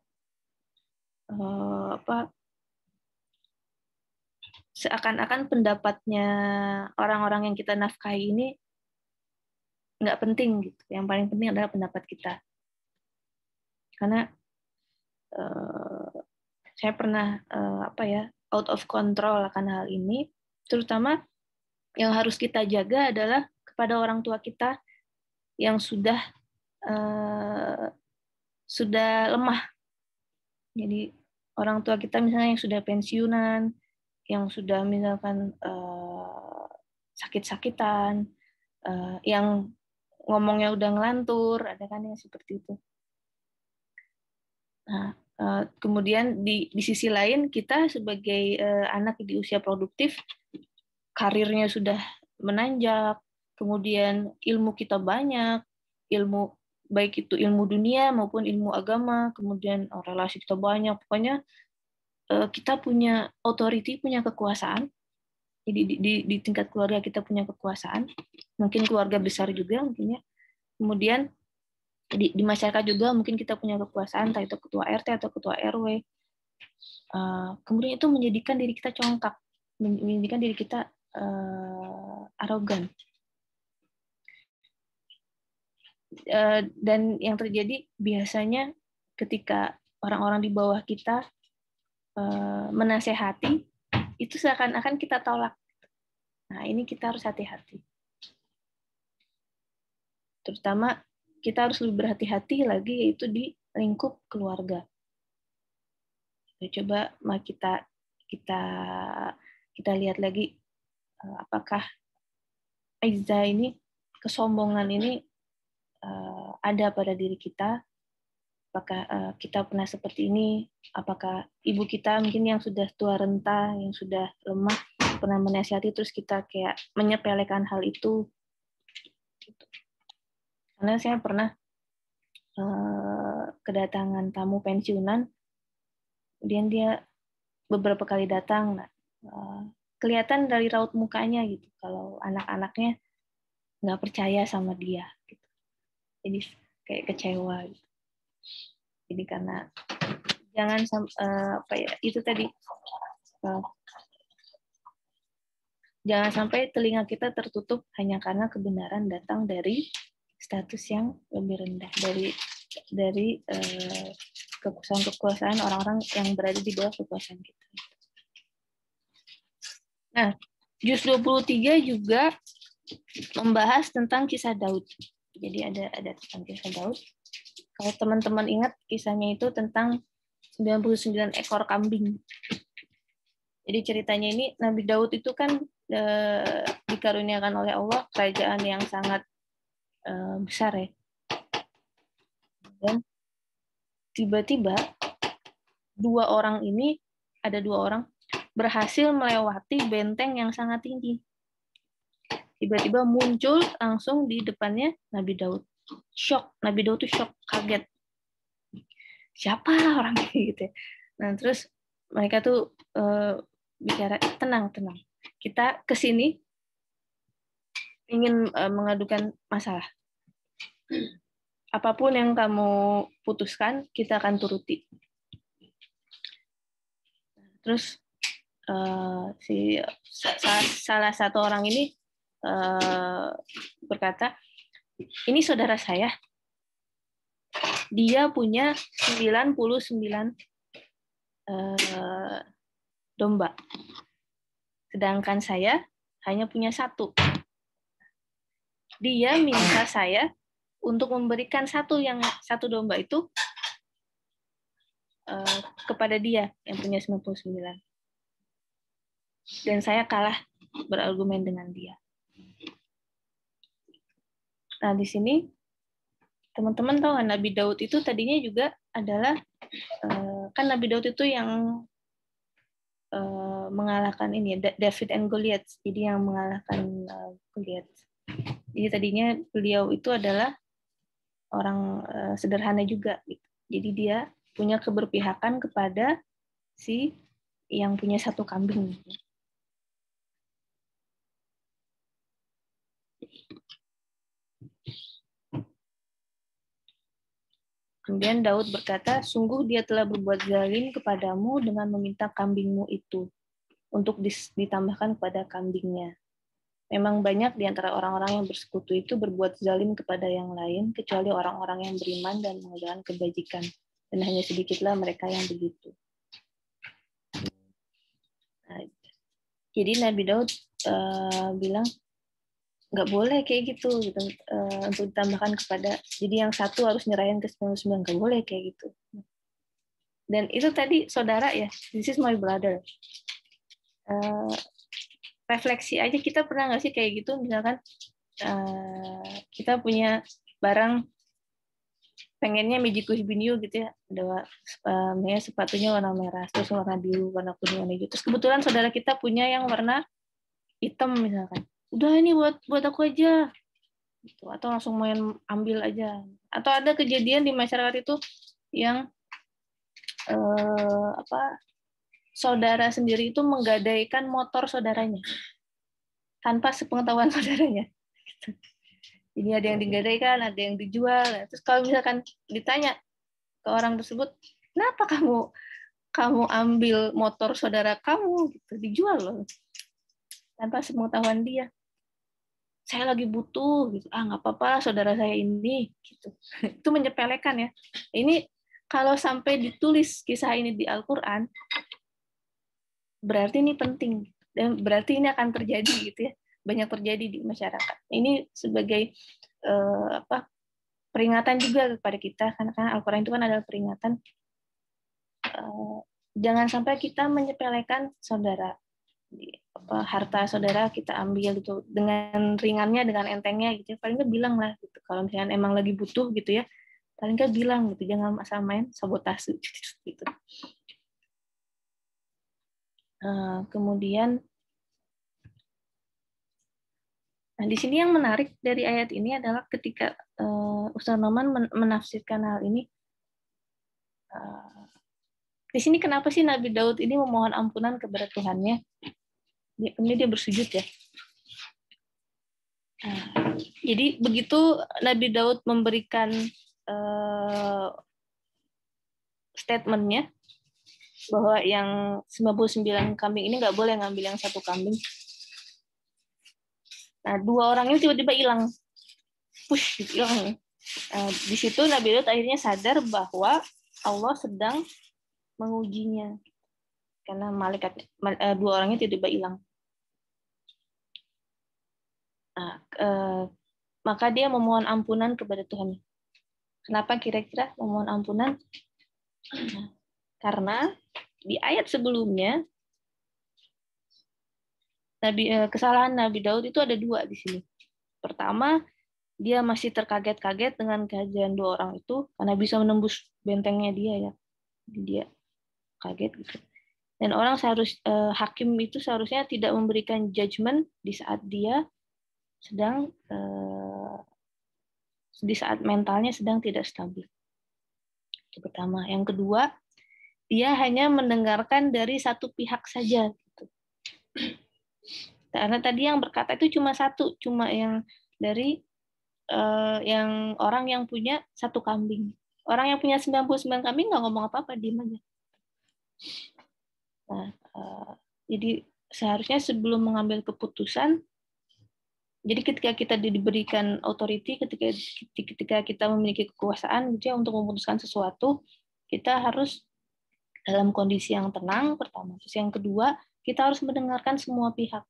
seakan-akan pendapatnya orang-orang yang kita nafkahi ini nggak penting gitu. Yang paling penting adalah pendapat kita. Karena saya pernah out of control akan hal ini, terutama yang harus kita jaga adalah kepada orang tua kita yang sudah lemah. Jadi orang tua kita misalnya yang sudah pensiunan, yang sudah misalkan sakit-sakitan, yang ngomongnya udah ngelantur, ada kan yang seperti itu. Nah, kemudian di sisi lain kita sebagai anak di usia produktif, karirnya sudah menanjak, kemudian ilmu kita banyak, ilmu baik itu ilmu dunia maupun ilmu agama, kemudian relasi kita banyak, pokoknya kita punya authority, punya kekuasaan. Jadi di tingkat keluarga kita punya kekuasaan, mungkin keluarga besar juga mungkin ya. Kemudian di masyarakat juga mungkin kita punya kekuasaan, entah itu ketua RT atau ketua RW. Kemudian itu menjadikan diri kita congkak, menjadikan diri kita arogan. Dan yang terjadi biasanya ketika orang-orang di bawah kita menasehati, itu seakan-akan kita tolak. Nah, ini kita harus hati-hati. Terutama kita harus lebih berhati-hati lagi, yaitu di lingkup keluarga. Coba kita lihat lagi, apakah izzah ini, kesombongan ini ada pada diri kita. Apakah kita pernah seperti ini? Apakah ibu kita mungkin yang sudah tua renta, yang sudah lemah, pernah menasihati terus kita kayak menyepelekan hal itu? Karena saya pernah kedatangan tamu pensiunan, kemudian dia beberapa kali datang, kelihatan dari raut mukanya gitu, kalau anak-anaknya nggak percaya sama dia, gitu. Jadi kayak kecewa. Gitu. Jadi karena jangan itu tadi, jangan sampai telinga kita tertutup hanya karena kebenaran datang dari status yang lebih rendah, dari kekuasaan orang-orang yang berada di bawah kekuasaan kita. Nah, juz 23 juga membahas tentang kisah Daud. Jadi ada tentang kisah Daud. Kalau teman-teman ingat, kisahnya itu tentang 99 ekor kambing. Jadi ceritanya ini, Nabi Daud itu kan dikaruniakan oleh Allah kerajaan yang sangat besar ya. Dan tiba-tiba ada dua orang berhasil melewati benteng yang sangat tinggi. Tiba-tiba muncul langsung di depannya Nabi Daud. Shock, Nabi Daud tuh shock, kaget. Siapa orang ini gitu ya. Nah, terus mereka tuh bicara, tenang. Kita kesini ingin mengadukan masalah. Apapun yang kamu putuskan, kita akan turuti. Terus salah satu orang ini berkata, ini saudara saya, dia punya 99 domba, sedangkan saya hanya punya 1. Dia minta saya untuk memberikan satu domba itu kepada dia yang punya 99. Dan saya kalah berargumen dengan dia. Nah, di sini teman-teman tahu kan, Nabi Daud itu tadinya juga adalah kan Nabi Daud itu yang mengalahkan ini David and Goliath. Jadi yang mengalahkan Goliath. Jadi tadinya beliau itu adalah orang sederhana juga gitu. Jadi dia punya keberpihakan kepada si yang punya satu kambing. Kemudian Daud berkata, sungguh dia telah berbuat zalim kepadamu dengan meminta kambingmu itu untuk ditambahkan kepada kambingnya. Memang banyak di antara orang-orang yang bersekutu itu berbuat zalim kepada yang lain, kecuali orang-orang yang beriman dan mengerjakan kebajikan. Dan hanya sedikitlah mereka yang begitu. Nah, jadi Nabi Daud bilang, nggak boleh kayak gitu untuk ditambahkan kepada, jadi yang satu harus nyerahin ke 99, nggak boleh kayak gitu. Dan itu tadi saudara ya, this is my brother. Refleksi aja, kita pernah nggak sih kayak gitu, misalkan kita punya barang, pengennya Magic Binyu gitu ya, ada sepatunya warna merah, terus warna biru, warna kuning, warna hijau. Terus kebetulan saudara kita punya yang warna hitam misalkan. Udah ini buat aku aja, gitu. Atau langsung main ambil aja. Atau ada kejadian di masyarakat itu yang saudara sendiri itu menggadaikan motor saudaranya tanpa sepengetahuan saudaranya. Gitu. Jadi ada yang digadaikan, ada yang dijual. Terus kalau misalkan ditanya ke orang tersebut, kenapa kamu ambil motor saudara kamu, gitu, dijual loh, tanpa sepengetahuan dia. Saya lagi butuh, gitu. Nggak apa-apa, saudara saya ini, gitu. Itu menyepelekan ya. Ini kalau sampai ditulis kisah ini di Al-Quran, berarti ini penting dan berarti ini akan terjadi gitu ya, banyak terjadi di masyarakat. Ini sebagai peringatan juga kepada kita, karena Al-Quran itu kan adalah peringatan. Jangan sampai kita menyepelekan saudara. Harta saudara kita ambil gitu dengan ringannya, dengan entengnya gitu. Paling nggak bilang lah gitu. Kalau misalnya emang lagi butuh gitu ya, paling nggak bilang gitu. Jangan asal main sabotase gitu. Kemudian, nah di sini yang menarik dari ayat ini adalah ketika Ustaz Noman menafsirkan hal ini. Di sini kenapa sih Nabi Daud ini memohon ampunan kepada Tuhannya? Kemudian dia bersujud ya. Jadi begitu Nabi Daud memberikan statementnya bahwa yang 99 kambing ini nggak boleh ngambil yang satu kambing. Nah, dua orang ini tiba-tiba hilang. Push, hilang. Di situ Nabi Daud akhirnya sadar bahwa Allah sedang mengujinya. Karena dua orangnya tiba-tiba hilang. Maka dia memohon ampunan kepada Tuhan. Kenapa kira-kira memohon ampunan? Karena di ayat sebelumnya kesalahan Nabi Daud itu ada dua di sini. Pertama, dia masih terkaget-kaget dengan kehadiran dua orang itu karena bisa menembus bentengnya dia ya. Dia kaget gitu. Dan orang hakim itu seharusnya tidak memberikan judgment di saat dia sedang di saat mentalnya sedang tidak stabil. Itu pertama. Yang kedua, dia hanya mendengarkan dari satu pihak saja. Gitu. Karena tadi yang berkata itu cuma satu, cuma yang dari yang orang yang punya satu kambing. Orang yang punya 99 kambing nggak ngomong apa-apa, diem aja. Nah, jadi seharusnya sebelum mengambil keputusan, jadi ketika kita diberikan authority, ketika kita memiliki kekuasaan gitu ya, untuk memutuskan sesuatu, kita harus dalam kondisi yang tenang pertama. Terus yang kedua, kita harus mendengarkan semua pihak.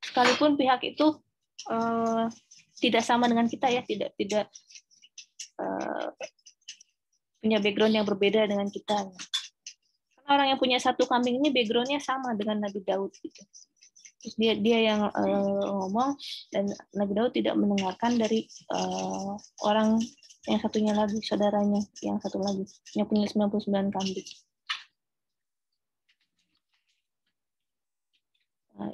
Sekalipun pihak itu tidak sama dengan kita ya, tidak punya background yang berbeda dengan kita. Karena orang yang punya satu kambing ini background-nya sama dengan Nabi Daud gitu. Terus dia yang ngomong, dan Nabi Daud tidak mendengarkan dari orang yang satunya lagi, saudaranya yang satu lagi, yang punya 99 kambing.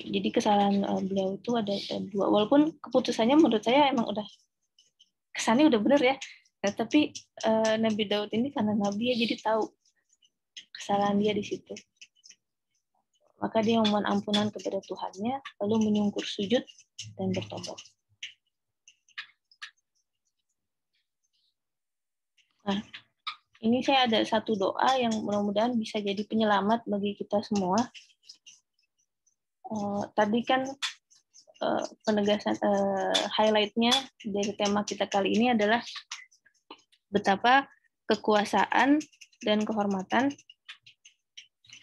Jadi kesalahan beliau itu ada dua. Walaupun keputusannya menurut saya emang udah kesannya udah benar ya. Tapi Nabi Daud ini karena Nabi ya, jadi tahu kesalahan dia di situ. Maka dia memohon ampunan kepada Tuhannya, lalu menyungkur sujud dan bertobat. Nah, ini saya ada satu doa yang mudah-mudahan bisa jadi penyelamat bagi kita semua. Tadi kan penegasan highlight-nya dari tema kita kali ini adalah betapa kekuasaan dan kehormatan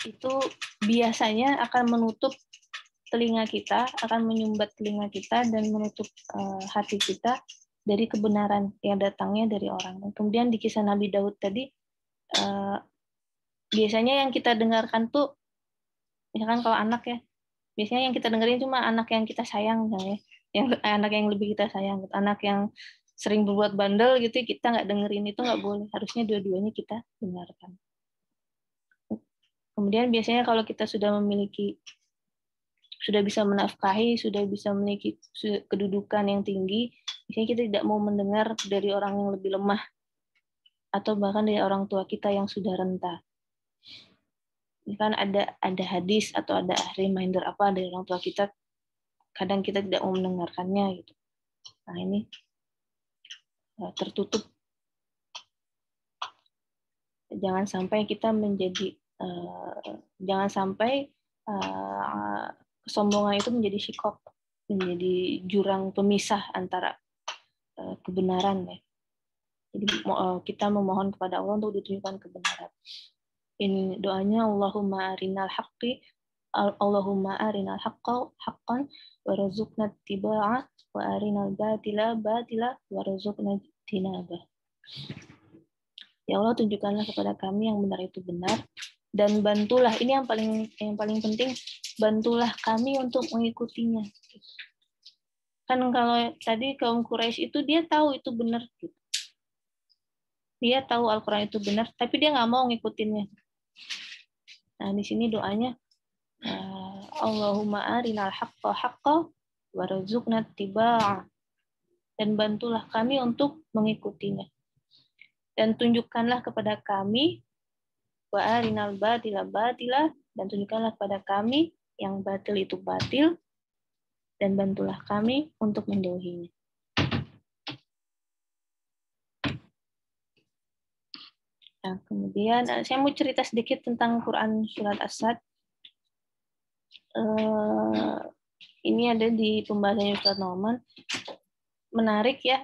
itu biasanya akan menutup telinga kita, akan menyumbat telinga kita dan menutup hati kita dari kebenaran yang datangnya dari orang. Dan kemudian di kisah Nabi Daud tadi, biasanya yang kita dengarkan tuh, misalkan kalau anak ya, biasanya yang kita dengerin cuma anak yang kita sayang, misalnya, yang anak yang lebih kita sayang, anak yang sering berbuat bandel gitu, kita nggak dengerin, itu nggak boleh. Harusnya dua-duanya kita dengarkan. Kemudian biasanya kalau kita sudah bisa menafkahi, sudah bisa memiliki kedudukan yang tinggi, biasanya kita tidak mau mendengar dari orang yang lebih lemah, atau bahkan dari orang tua kita yang sudah renta. Kan ada hadis atau ada reminder apa dari orang tua kita, kadang kita tidak mau mendengarkannya gitu. Nah ini tertutup. Jangan sampai kita jangan sampai kesombongan itu menjadi syikok, menjadi jurang pemisah antara kebenaran ya. Jadi kita memohon kepada Allah untuk ditunjukkan kebenaran. Ini doanya, Allahumma arinal haqqa haqqan warzuqna ittiba'ah wa arinal batila warzuqna ijtinabah. Ya Allah, tunjukkanlah kepada kami yang benar itu benar, dan bantulah, ini yang paling penting, bantulah kami untuk mengikutinya. Kan kalau tadi kaum Quraisy itu dia tahu itu benar, dia tahu Al-Quran itu benar, tapi dia nggak mau ngikutinnya. Nah di sini doanya, Allahumma arinal haqqa haqqa warzuqna ittiba'ah, dan bantulah kami untuk mengikutinya. Dan tunjukkanlah kepada kami wa arinal batila batila, dan tunjukkanlah kepada kami yang batil itu batil, dan bantulah kami untuk menjauhinya. Nah, kemudian saya mau cerita sedikit tentang Quran surat As-Sad. Ini ada di pembahasannya Ustaz Nauman. Menarik ya,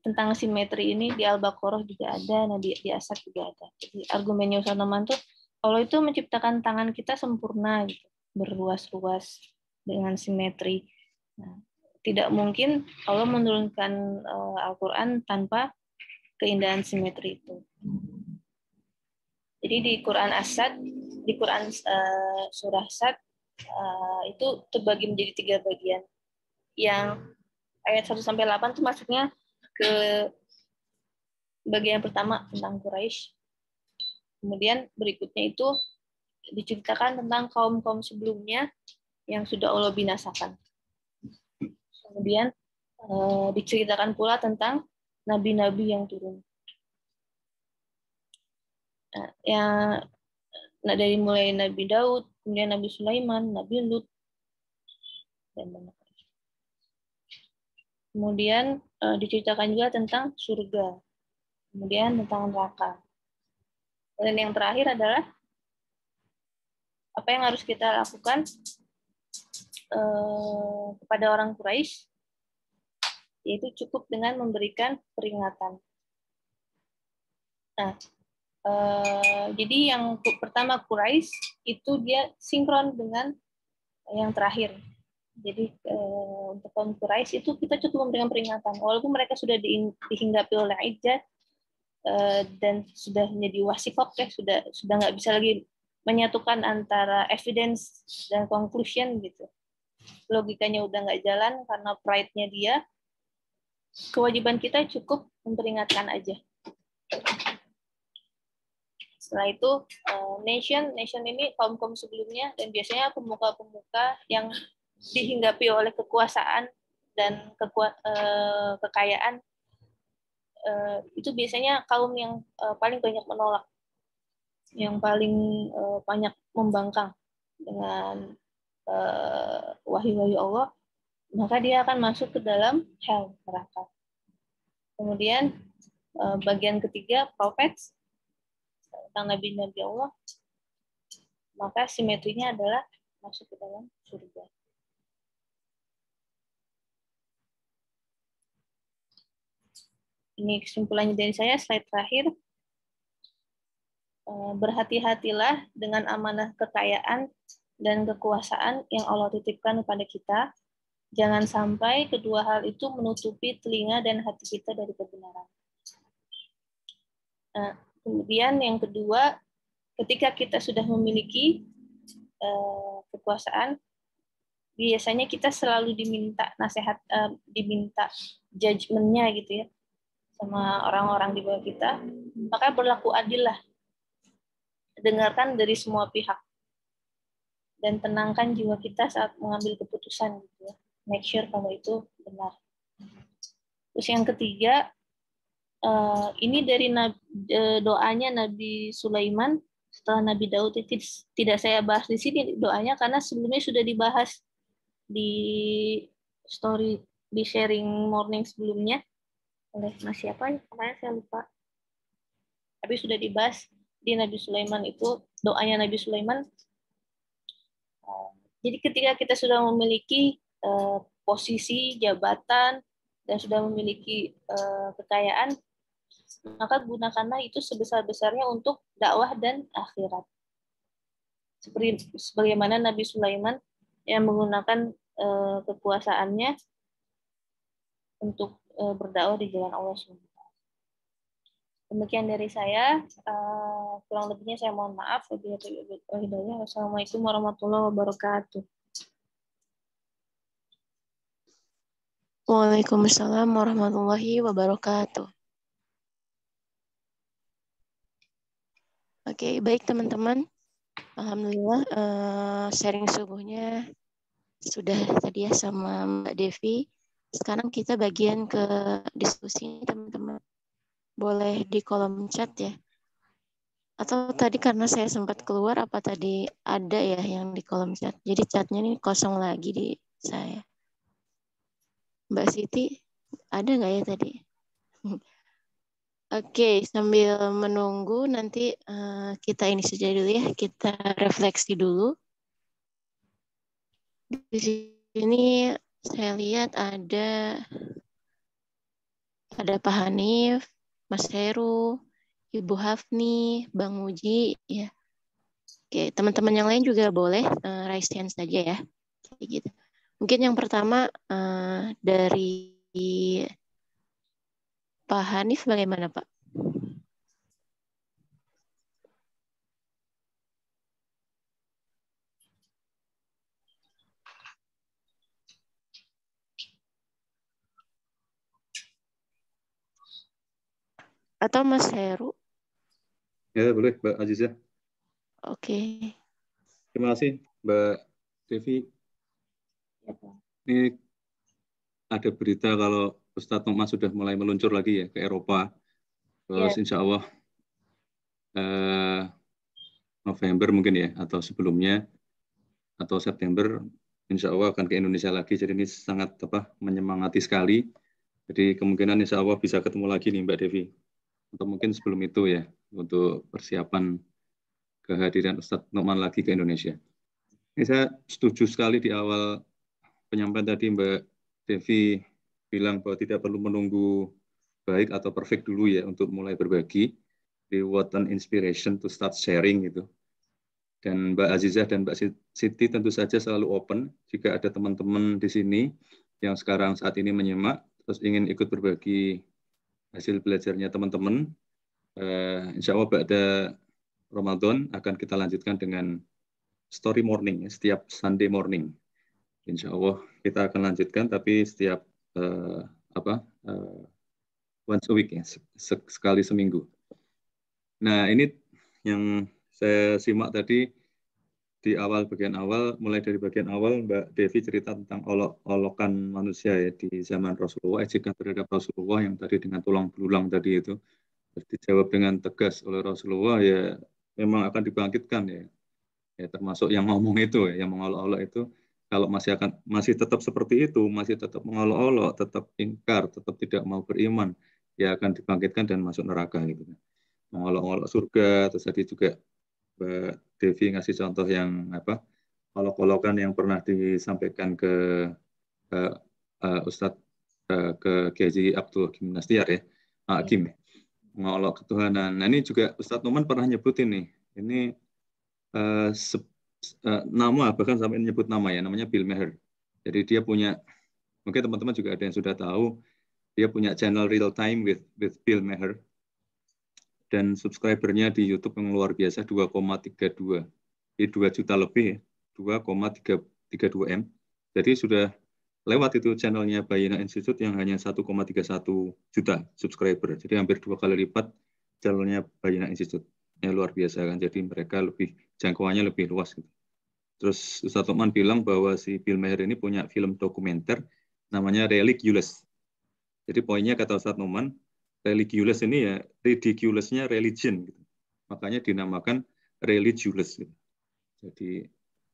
tentang simetri ini di Al-Baqarah juga ada, nah di As-Sad juga ada. Jadi argumennya Ustaz Nauman tuh, Allah itu menciptakan tangan kita sempurna, gitu, berluas-luas dengan simetri. Nah, tidak mungkin Allah menurunkan Al-Quran tanpa keindahan simetri itu. Jadi di Quran As-Sad, di Quran surah Sad itu terbagi menjadi 3 bagian. Yang ayat 1-8 itu maksudnya ke bagian pertama tentang Quraisy. Kemudian berikutnya itu diceritakan tentang kaum-kaum sebelumnya yang sudah Allah binasakan. Kemudian diceritakan pula tentang nabi-nabi yang turun. Nah, dari mulai Nabi Daud, kemudian Nabi Sulaiman, Nabi Lut, dan banyak lagi. Kemudian diceritakan juga tentang surga, kemudian tentang neraka. Dan yang terakhir adalah apa yang harus kita lakukan kepada orang Quraisy, yaitu cukup dengan memberikan peringatan. Nah, jadi yang pertama Quraisy itu dia sinkron dengan yang terakhir. Jadi untuk kaum Quraisy itu kita cukup memberikan peringatan, walaupun mereka sudah dihinggapi oleh Ijjah dan sudah menjadi wasikok ya, sudah nggak bisa lagi menyatukan antara evidence dan conclusion gitu. Logikanya udah nggak jalan karena pride-nya dia. Kewajiban kita cukup memperingatkan aja. Setelah itu nation ini kaum-kaum sebelumnya, dan biasanya pemuka-pemuka yang dihinggapi oleh kekuasaan dan kekayaan, itu biasanya kaum yang paling banyak menolak. yang paling banyak membangkang dengan wahyu-wahyu Allah, maka dia akan masuk ke dalam hell, neraka. Kemudian bagian ketiga, prophets, tentang nabi-nabi Allah, maka simetrinya adalah masuk ke dalam surga. Ini kesimpulannya dari saya, slide terakhir. Berhati-hatilah dengan amanah kekayaan dan kekuasaan yang Allah titipkan kepada kita. Jangan sampai kedua hal itu menutupi telinga dan hati kita dari kebenaran. Kemudian yang kedua, ketika kita sudah memiliki kekuasaan, biasanya kita selalu diminta nasihat, diminta judgement-nya gitu ya, sama orang-orang di bawah kita. Maka berlaku adil lah. Dengarkan dari semua pihak dan tenangkan jiwa kita saat mengambil keputusan gitu ya. Make sure kalau itu benar. Terus yang ketiga, ini dari doanya Nabi Sulaiman setelah Nabi Daud. Itu tidak saya bahas di sini doanya karena sebelumnya sudah dibahas di story, di sharing morning sebelumnya oleh Mas siapa? Namanya saya lupa. Tapi sudah dibahas di Nabi Sulaiman itu, doanya Nabi Sulaiman. Jadi ketika kita sudah memiliki posisi, jabatan, dan sudah memiliki kekayaan, maka gunakanlah itu sebesar-besarnya untuk dakwah dan akhirat. Sebagaimana Nabi Sulaiman yang menggunakan kekuasaannya untuk berdakwah di jalan Allah SWT. Demikian dari saya. Kurang lebihnya saya mohon maaf. Wassalamualaikum warahmatullahi wabarakatuh. Waalaikumsalam warahmatullahi wabarakatuh. Oke, baik teman-teman. Alhamdulillah sharing subuhnya sudah tadi ya sama Mbak Devi. Sekarang kita bagian ke diskusi teman-teman. Boleh di kolom chat ya. Atau tadi karena saya sempat keluar, apa tadi ada ya yang di kolom chat. Jadi chatnya ini kosong lagi di saya. Mbak Siti, ada nggak ya tadi? Oke, sambil menunggu nanti kita ini saja dulu ya. Kita refleksi dulu. Di sini saya lihat ada Pak Hanif, Mas Heru, Ibu Hafni, Bang Muji, ya. Oke, teman-teman yang lain juga boleh raise hand saja ya. Kayak gitu. Mungkin yang pertama dari Pak Hanif bagaimana Pak? Atau Mas Heru? Ya, boleh Mbak Azizah. Oke. Terima kasih Mbak Devi. Ini ada berita kalau Ustadz Thomas sudah mulai meluncur lagi ya ke Eropa. Terus insya Allah November mungkin ya, atau sebelumnya, atau September, insya Allah akan ke Indonesia lagi. Jadi ini sangat menyemangati sekali. Jadi kemungkinan insya Allah bisa ketemu lagi nih Mbak Devi. Atau mungkin sebelum itu ya, untuk persiapan kehadiran Ustadz Nu'man lagi ke Indonesia. Ini saya setuju sekali di awal penyampaian tadi Mbak Devi bilang bahwa tidak perlu menunggu baik atau perfect dulu ya untuk mulai berbagi. Di what an inspiration to start sharing gitu. Dan Mbak Azizah dan Mbak Siti tentu saja selalu open jika ada teman-teman di sini yang sekarang saat ini menyimak terus ingin ikut berbagi hasil belajarnya teman-teman. Insya Allah pada Ramadan akan kita lanjutkan dengan story morning setiap Sunday morning. Insya Allah kita akan lanjutkan tapi setiap once a week ya, sekali seminggu. Nah ini yang saya simak tadi di awal bagian awal, mulai dari bagian awal Mbak Devi cerita tentang olok-olokan manusia ya di zaman Rasulullah, ejekan terhadap Rasulullah yang tadi dengan tulang belulang tadi itu dijawab dengan tegas oleh Rasulullah ya memang akan dibangkitkan ya. Ya termasuk yang ngomong itu ya, yang mengolok-olok itu kalau masih tetap seperti itu, masih tetap mengolok-olok, tetap ingkar, tetap tidak mau beriman, ya akan dibangkitkan dan masuk neraka gitu. Mengolok-olok surga, terus tadi juga Mbak Devi ngasih contoh yang apa? Olok-olokan yang pernah disampaikan ke Ustadz ke Kiai Abdul Hakim Nastiar ya, Hakim, mengolok ketuhanan. Nah ini juga Ustadz Numan pernah nyebutin nih, ini nama bahkan sampai menyebut nama ya, namanya Bill Maher. Jadi dia punya, mungkin teman-teman juga ada yang sudah tahu, dia punya channel Real Time with Bill Maher dan subscribernya di YouTube yang luar biasa 2,32, jadi 2 juta lebih, 2,32 M. Jadi sudah lewat itu channelnya Bayina Institute yang hanya 1,31 juta subscriber. Jadi hampir 2 kali lipat channelnya Bayina Institute. Ya, luar biasa kan. Jadi mereka lebih jangkauannya lebih luas gitu. Terus Ustadz Lukman bilang bahwa si Bill Maher ini punya film dokumenter namanya Religious. Jadi poinnya kata Ustadz Numan, religious ini ya ridiculousnya religion gitu. Makanya dinamakan religious gitu. Jadi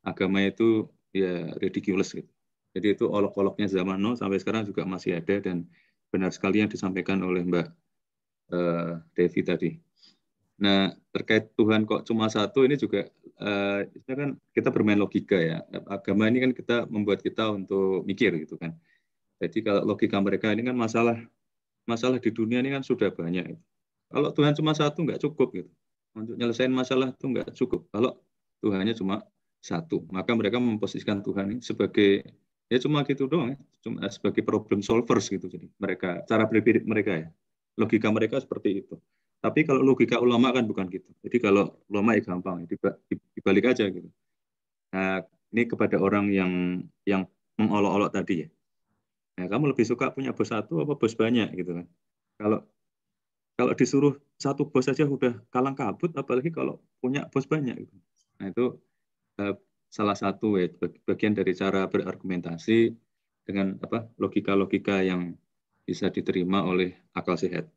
agama itu ya ridiculous gitu. Jadi itu olok-oloknya zaman now sampai sekarang juga masih ada dan benar sekali yang disampaikan oleh Mbak Devi tadi. Nah, terkait Tuhan kok cuma satu ini juga kan kita bermain logika ya. Agama ini kan kita membuat kita untuk mikir gitu kan. Jadi kalau logika mereka ini kan masalah di dunia ini kan sudah banyak. Kalau Tuhan cuma satu nggak cukup gitu. Untuk nyelesain masalah itu nggak cukup. Kalau Tuhannya cuma satu, maka mereka memposisikan Tuhan ini sebagai ya cuma gitu doang ya, cuma sebagai problem solvers gitu. Jadi mereka cara berpikir mereka ya, logika mereka seperti itu. Tapi kalau logika ulama kan bukan gitu. Jadi kalau ulama ya gampang, dibalik aja gitu. Nah, ini kepada orang yang mengolok-olok tadi ya. Nah, kamu lebih suka punya bos satu apa bos banyak gitu kan? Kalau kalau disuruh satu bos saja udah kalang kabut, apalagi kalau punya bos banyak gitu. Nah, itu salah satu ya, bagian dari cara berargumentasi dengan apa logika-logika yang bisa diterima oleh akal sehat.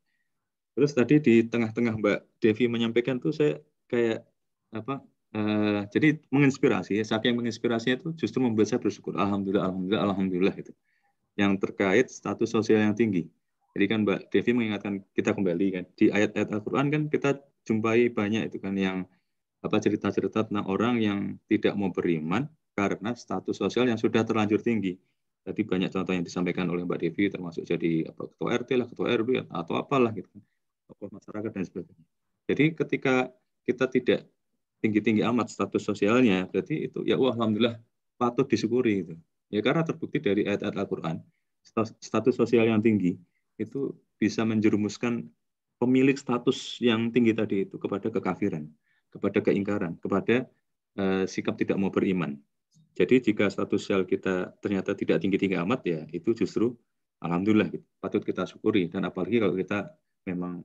Terus tadi di tengah-tengah Mbak Devi menyampaikan tuh saya kayak apa? Jadi menginspirasi, saking menginspirasinya itu justru membuat saya bersyukur. Alhamdulillah, alhamdulillah, alhamdulillah itu. Yang terkait status sosial yang tinggi. Jadi kan Mbak Devi mengingatkan kita kembali kan di ayat-ayat Al-Quran kan kita jumpai banyak itu kan yang apa cerita-cerita tentang orang yang tidak mau beriman karena status sosial yang sudah terlanjur tinggi. Tadi banyak contoh yang disampaikan oleh Mbak Devi termasuk jadi apa ketua RT lah, ketua RW atau apalah gitu kan. Tokoh masyarakat dan sebagainya. Jadi ketika kita tidak tinggi-tinggi amat status sosialnya, berarti itu ya alhamdulillah patut disyukuri itu. Ya karena terbukti dari ayat-ayat Al-Quran, status sosial yang tinggi itu bisa menjerumuskan pemilik status yang tinggi tadi itu kepada kekafiran, kepada keingkaran, kepada sikap tidak mau beriman. Jadi jika status sosial kita ternyata tidak tinggi-tinggi amat ya itu justru alhamdulillah gitu, patut kita syukuri dan apalagi kalau kita memang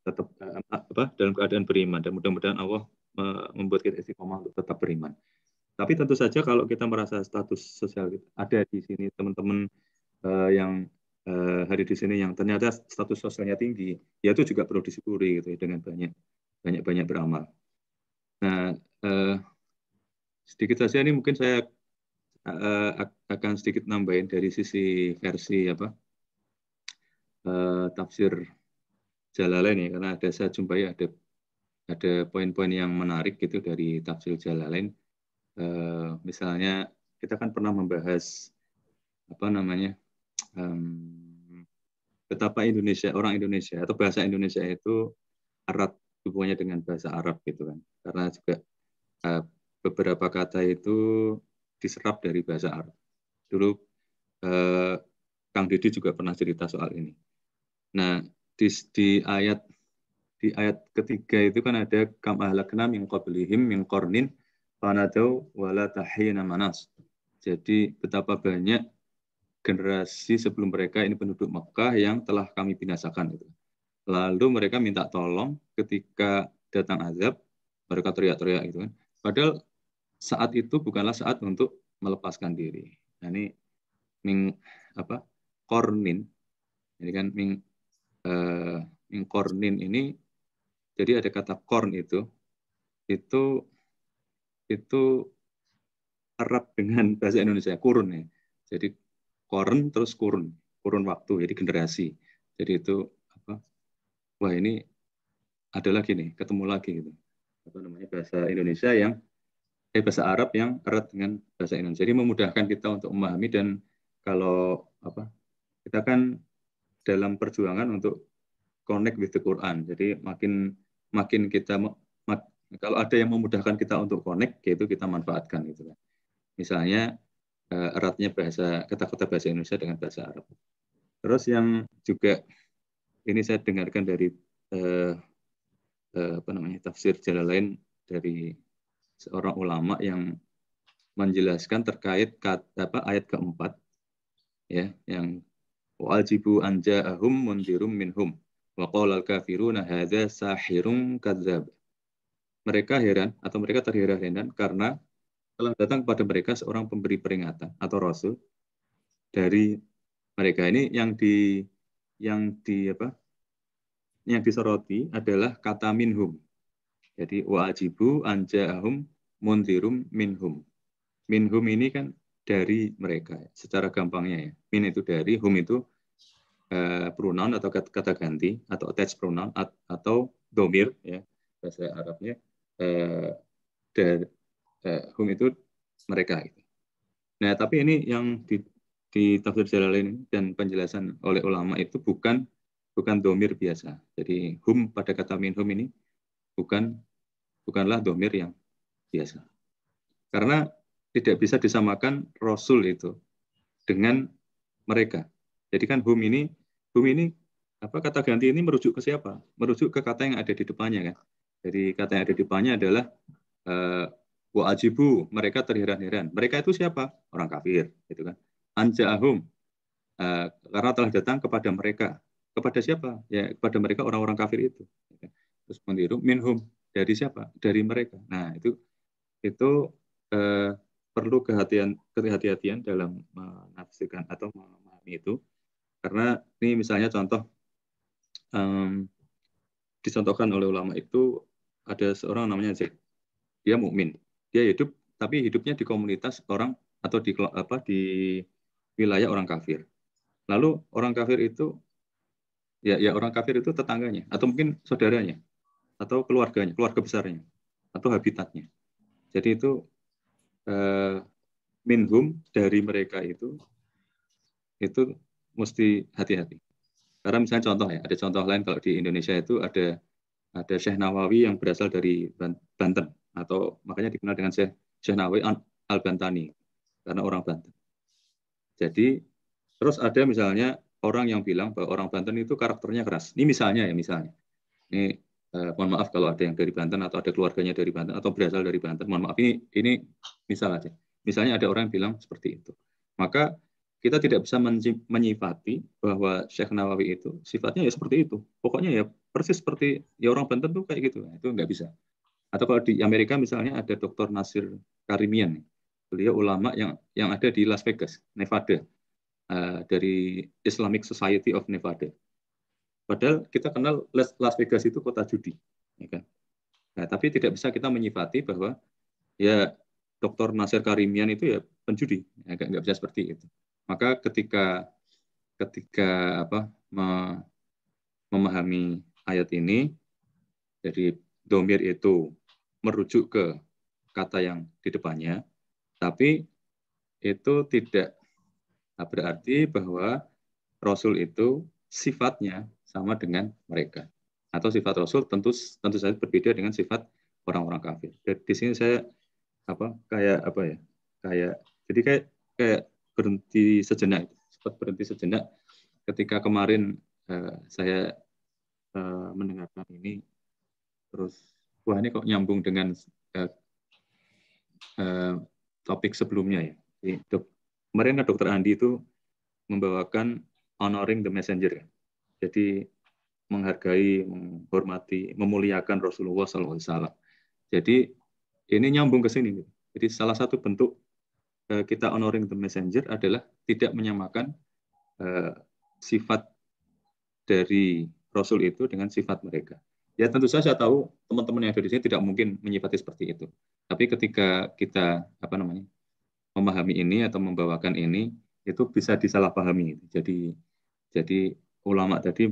tetap dalam keadaan beriman dan mudah-mudahan Allah membuat kita istiqomah untuk tetap beriman. Tapi tentu saja kalau kita merasa status sosial ada di sini teman-teman yang hari di sini yang ternyata status sosialnya tinggi, ya itu juga perlu disyukuri gitu ya, dengan banyak beramal. Nah, sedikit saja ini mungkin saya akan sedikit nambahin dari sisi versi apa tafsir Jalalain ya, karena saya jumpai ada poin-poin yang menarik gitu dari tafsir Jalalain. Misalnya kita kan pernah membahas apa namanya betapa orang Indonesia atau bahasa Indonesia itu erat hubungannya dengan bahasa Arab gitu kan, karena juga beberapa kata itu diserap dari bahasa Arab. Dulu Kang Didi juga pernah cerita soal ini. Nah, di ayat ketiga itu kan ada kam ahlakna min qablihim min qarnin fanadau wala tahina manas. Jadi betapa banyak generasi sebelum mereka ini penduduk Mekah yang telah kami binasakan itu. Lalu mereka minta tolong ketika datang azab, mereka teriak-teriak gitu kan. Padahal saat itu bukanlah saat untuk melepaskan diri. Nah, ini qarnin. Jadi kan min qarnin ini jadi ada kata korn itu itu Arab dengan bahasa Indonesia, kurun ya. Jadi koren terus kurun waktu, jadi generasi. Jadi itu apa? Wah, ini ada lagi nih, ketemu lagi gitu. Apa namanya, bahasa Indonesia yang bahasa Arab yang erat dengan bahasa Indonesia. Jadi memudahkan kita untuk memahami, dan kalau apa? Kita kan dalam perjuangan untuk connect with the Quran. Jadi makin kita kalau ada yang memudahkan kita untuk connect, yaitu kita manfaatkan gitu kan. Misalnya eratnya kata-kata bahasa Indonesia dengan bahasa Arab. Terus yang juga ini saya dengarkan dari tafsir Jalalain dari seorang ulama yang menjelaskan terkait ayat keempat, ya, yang wa'ajibu anja'ahum mundirum minhum wa qala al-kafiruna hadza sahirun kadzdzab. Mereka heran atau mereka terheran-heran karena telah datang kepada mereka seorang pemberi peringatan atau rasul dari mereka. Ini yang disoroti adalah kata minhum. Jadi wa'ajibu anja'ahum mundirum minhum. Minhum ini kan dari mereka, secara gampangnya ya. Min itu dari, hum itu pronoun atau kata ganti atau attached pronoun atau domir ya, bahasa Arabnya. Hum itu mereka. Nah, tapi ini yang di tafsir Jalalain ini dan penjelasan oleh ulama itu bukanlah domir biasa. Jadi hum pada kata minhum ini bukanlah domir yang biasa. Karena tidak bisa disamakan Rasul itu dengan mereka. Jadi kan hum ini kata ganti ini merujuk ke siapa? Merujuk ke kata yang ada di depannya kan. Jadi kata yang ada di depannya adalah wa'ajibu, mereka terheran-heran. Mereka itu siapa? Orang kafir, gitu kan. Anja'ahum, karena telah datang kepada mereka. Kepada siapa? Ya, kepada mereka orang-orang kafir itu. Terus mundirum minhum, dari siapa? Dari mereka. Nah, itu perlu kehati-hatian dalam menafsirkan atau memahami itu. Karena ini misalnya contoh dicontohkan oleh ulama itu, ada seorang namanya Zaid. Dia mukmin. Dia hidup, tapi hidupnya di komunitas orang atau di wilayah orang kafir. Lalu orang kafir itu ya orang kafir itu tetangganya atau mungkin saudaranya atau keluarganya, keluarga besarnya atau habitatnya. Jadi itu minhum, dari mereka itu mesti hati-hati. Karena misalnya contoh ya, ada contoh lain kalau di Indonesia itu ada Syekh Nawawi yang berasal dari Banten, atau makanya dikenal dengan Syekh Nawawi Al-Bantani karena orang Banten. Jadi terus ada misalnya orang yang bilang bahwa orang Banten itu karakternya keras. Ini misalnya. Ini mohon maaf kalau ada yang dari Banten atau ada keluarganya dari Banten atau berasal dari Banten. Mohon maaf, ini misal aja. Misalnya ada orang yang bilang seperti itu. Maka kita tidak bisa menyifati bahwa Syekh Nawawi itu sifatnya ya seperti itu. Pokoknya ya persis seperti ya orang Banten tuh kayak gitu. Itu nggak bisa. Atau kalau di Amerika misalnya ada Dr. Nasir Karimian. Beliau ulama yang ada di Las Vegas, Nevada, dari Islamic Society of Nevada. Padahal kita kenal Las Vegas itu kota judi, ya kan? Nah, tapi tidak bisa kita menyifati bahwa ya Dr. Nasir Karimian itu ya penjudi, ya, nggak bisa seperti itu. Maka ketika memahami ayat ini, jadi domir itu merujuk ke kata yang di depannya, tapi itu tidak berarti bahwa Rasul itu sifatnya sama dengan mereka. Atau sifat Rasul tentu saja berbeda dengan sifat orang-orang kafir. Dan di sini saya kayak berhenti sejenak, sempat berhenti sejenak ketika kemarin saya mendengarkan ini, terus wah ini kok nyambung dengan topik sebelumnya ya. Kemarin kan Dr. Andi itu membawakan honoring the messenger. Jadi menghargai, menghormati, memuliakan Rasulullah SAW. Jadi ini nyambung ke sini. Jadi salah satu bentuk kita honoring the messenger adalah tidak menyamakan sifat dari Rasul itu dengan sifat mereka. Ya tentu saja saya tahu teman-teman yang ada di sini tidak mungkin menyifati seperti itu. Tapi ketika kita memahami ini atau membawakan ini, itu bisa disalahpahami. Jadi ulama tadi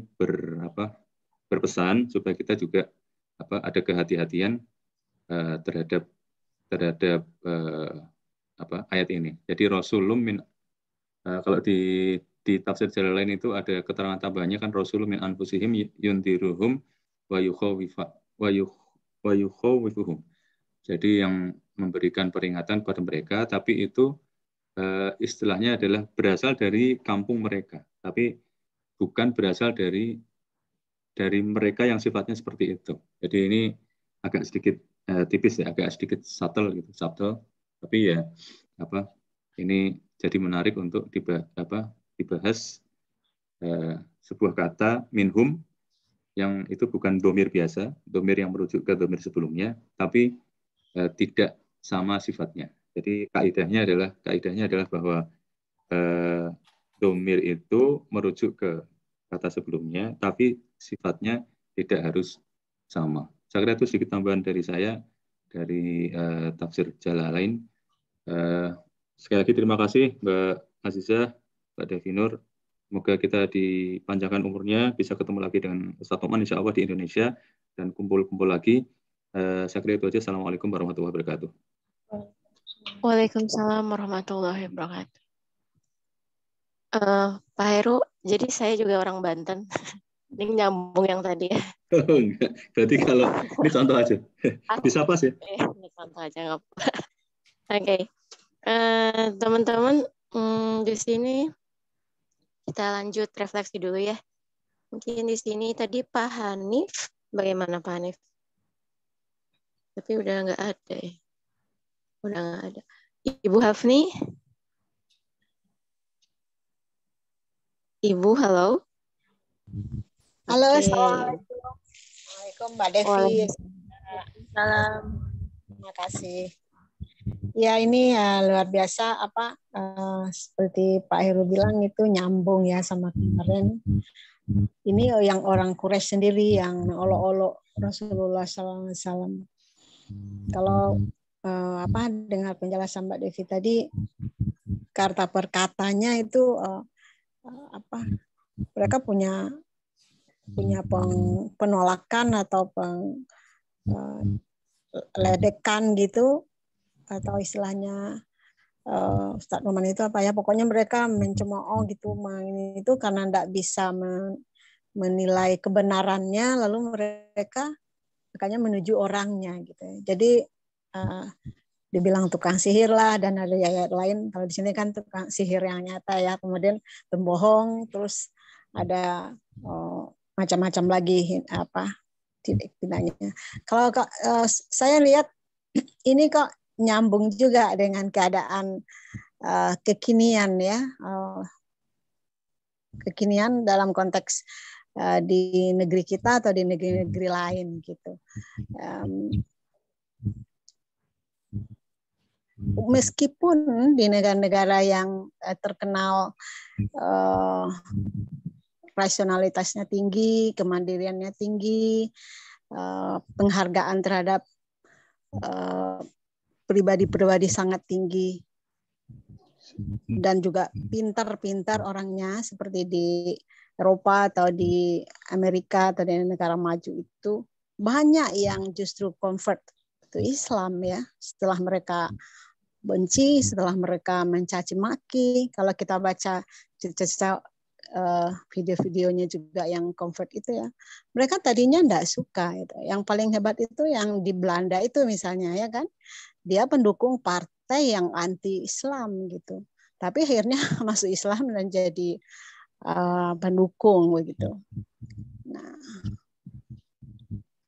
berpesan supaya kita juga ada kehati-hatian terhadap ayat ini. Jadi Rasulun min kalau di tafsir Jalalain itu ada keterangan tambahannya kan Rasulun min anfusihim yundiruhum wa yukhawifuhum. Jadi yang memberikan peringatan kepada mereka, tapi itu istilahnya adalah berasal dari kampung mereka, tapi bukan berasal dari mereka yang sifatnya seperti itu. Jadi ini agak sedikit tipis ya, agak sedikit subtle. Tapi ya ini jadi menarik untuk dibahas sebuah kata minhum yang itu bukan domir biasa, domir yang merujuk ke domir sebelumnya, tapi tidak sama sifatnya. Jadi kaidahnya adalah bahwa domir itu merujuk ke kata sebelumnya, tapi sifatnya tidak harus sama. Saya kira itu sedikit tambahan dari saya dari tafsir Jalalain. Sekali lagi terima kasih Mbak Azizah, Mbak Devi Nur. Semoga kita dipanjangkan umurnya, bisa ketemu lagi dengan Ustaz Toman insya Allah di Indonesia, dan kumpul-kumpul lagi. Saya kira itu aja. Assalamualaikum warahmatullahi wabarakatuh. Waalaikumsalam warahmatullahi wabarakatuh. Pak Heru, jadi saya juga orang Banten. Ini nyambung yang tadi ya. Enggak. Berarti kalau ini contoh aja. Bisa pas ya? Ini contoh aja nggak apa. Oke. Teman-teman, di sini kita lanjut refleksi dulu ya. Mungkin di sini tadi Pak Hanif, bagaimana Pak Hanif? Tapi udah nggak ada ya. Udah nggak ada. Ibu Hafni? Ibu, halo? Halo, Oke. Assalamualaikum Mbak Devi. Salam. Terima kasih. Ya ini luar biasa seperti Pak Heru bilang itu nyambung ya sama kemarin. Ini yang orang Quraisy sendiri yang olok-olok Rasulullah SAW. Kalau dengar penjelasan Mbak Devi tadi, kata perkatanya itu mereka punya penolakan atau ledekan gitu, atau istilahnya Ustadz Noman itu pokoknya mereka mencemooh gitu itu karena tidak bisa menilai kebenarannya, lalu mereka makanya menuju orangnya gitu. Jadi dibilang tukang sihir lah, dan ada ayat lain kalau di sini kan tukang sihir yang nyata ya, kemudian pembohong, terus ada macam-macam lagi tidaknya. Kalau saya lihat ini kok nyambung juga dengan keadaan kekinian ya, kekinian dalam konteks di negeri kita atau di negeri-negeri lain gitu. Meskipun di negara-negara yang terkenal rasionalitasnya tinggi, kemandiriannya tinggi, penghargaan terhadap pribadi-pribadi sangat tinggi, dan juga pintar-pintar orangnya seperti di Eropa atau di Amerika atau di negara maju, itu banyak yang justru convert ke Islam ya, setelah mereka benci, setelah mereka mencaci maki. Kalau kita baca cerita video-videonya juga yang convert itu ya, mereka tadinya enggak suka itu. Yang paling hebat itu yang di Belanda itu misalnya ya kan, dia pendukung partai yang anti Islam gitu, tapi akhirnya masuk Islam dan jadi pendukung begitu. Nah,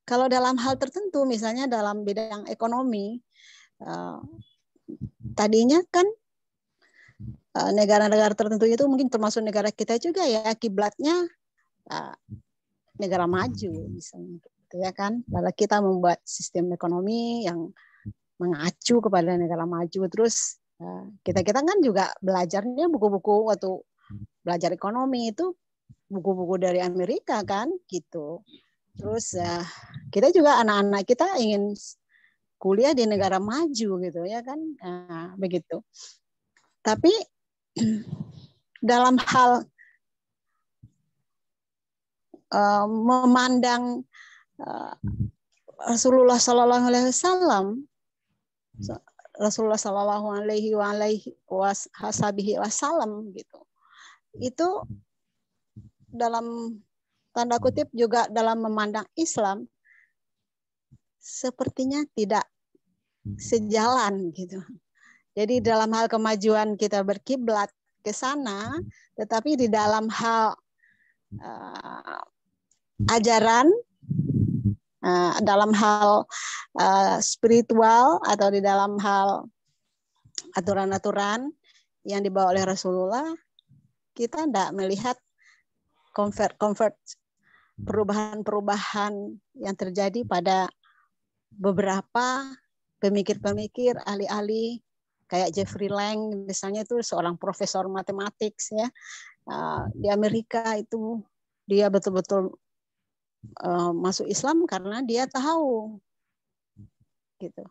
kalau dalam hal tertentu misalnya dalam bidang ekonomi, tadinya kan negara-negara tertentu itu mungkin termasuk negara kita juga ya, kiblatnya negara maju misalnya gitu ya kan. Lalu kita membuat sistem ekonomi yang mengacu kepada negara maju, terus kita kan juga belajarnya buku-buku waktu belajar ekonomi itu buku-buku dari Amerika kan gitu. Terus kita juga anak-anak kita ingin kuliah di negara maju gitu ya kan, begitu. Tapi dalam hal memandang Rasulullah Sallallahu Alaihi Wasallam, Rasulullah Sallallahu Alaihi Wasallam gitu, itu dalam tanda kutip juga dalam memandang Islam sepertinya tidak sejalan gitu. Jadi dalam hal kemajuan kita berkiblat ke sana, tetapi di dalam hal ajaran, dalam hal spiritual atau di dalam hal aturan-aturan yang dibawa oleh Rasulullah, kita tidak melihat perubahan-perubahan yang terjadi pada beberapa pemikir-pemikir, ahli-ahli kayak Jeffrey Lang misalnya, itu seorang profesor matematik ya di Amerika. Itu dia betul-betul masuk Islam karena dia tahu gitu.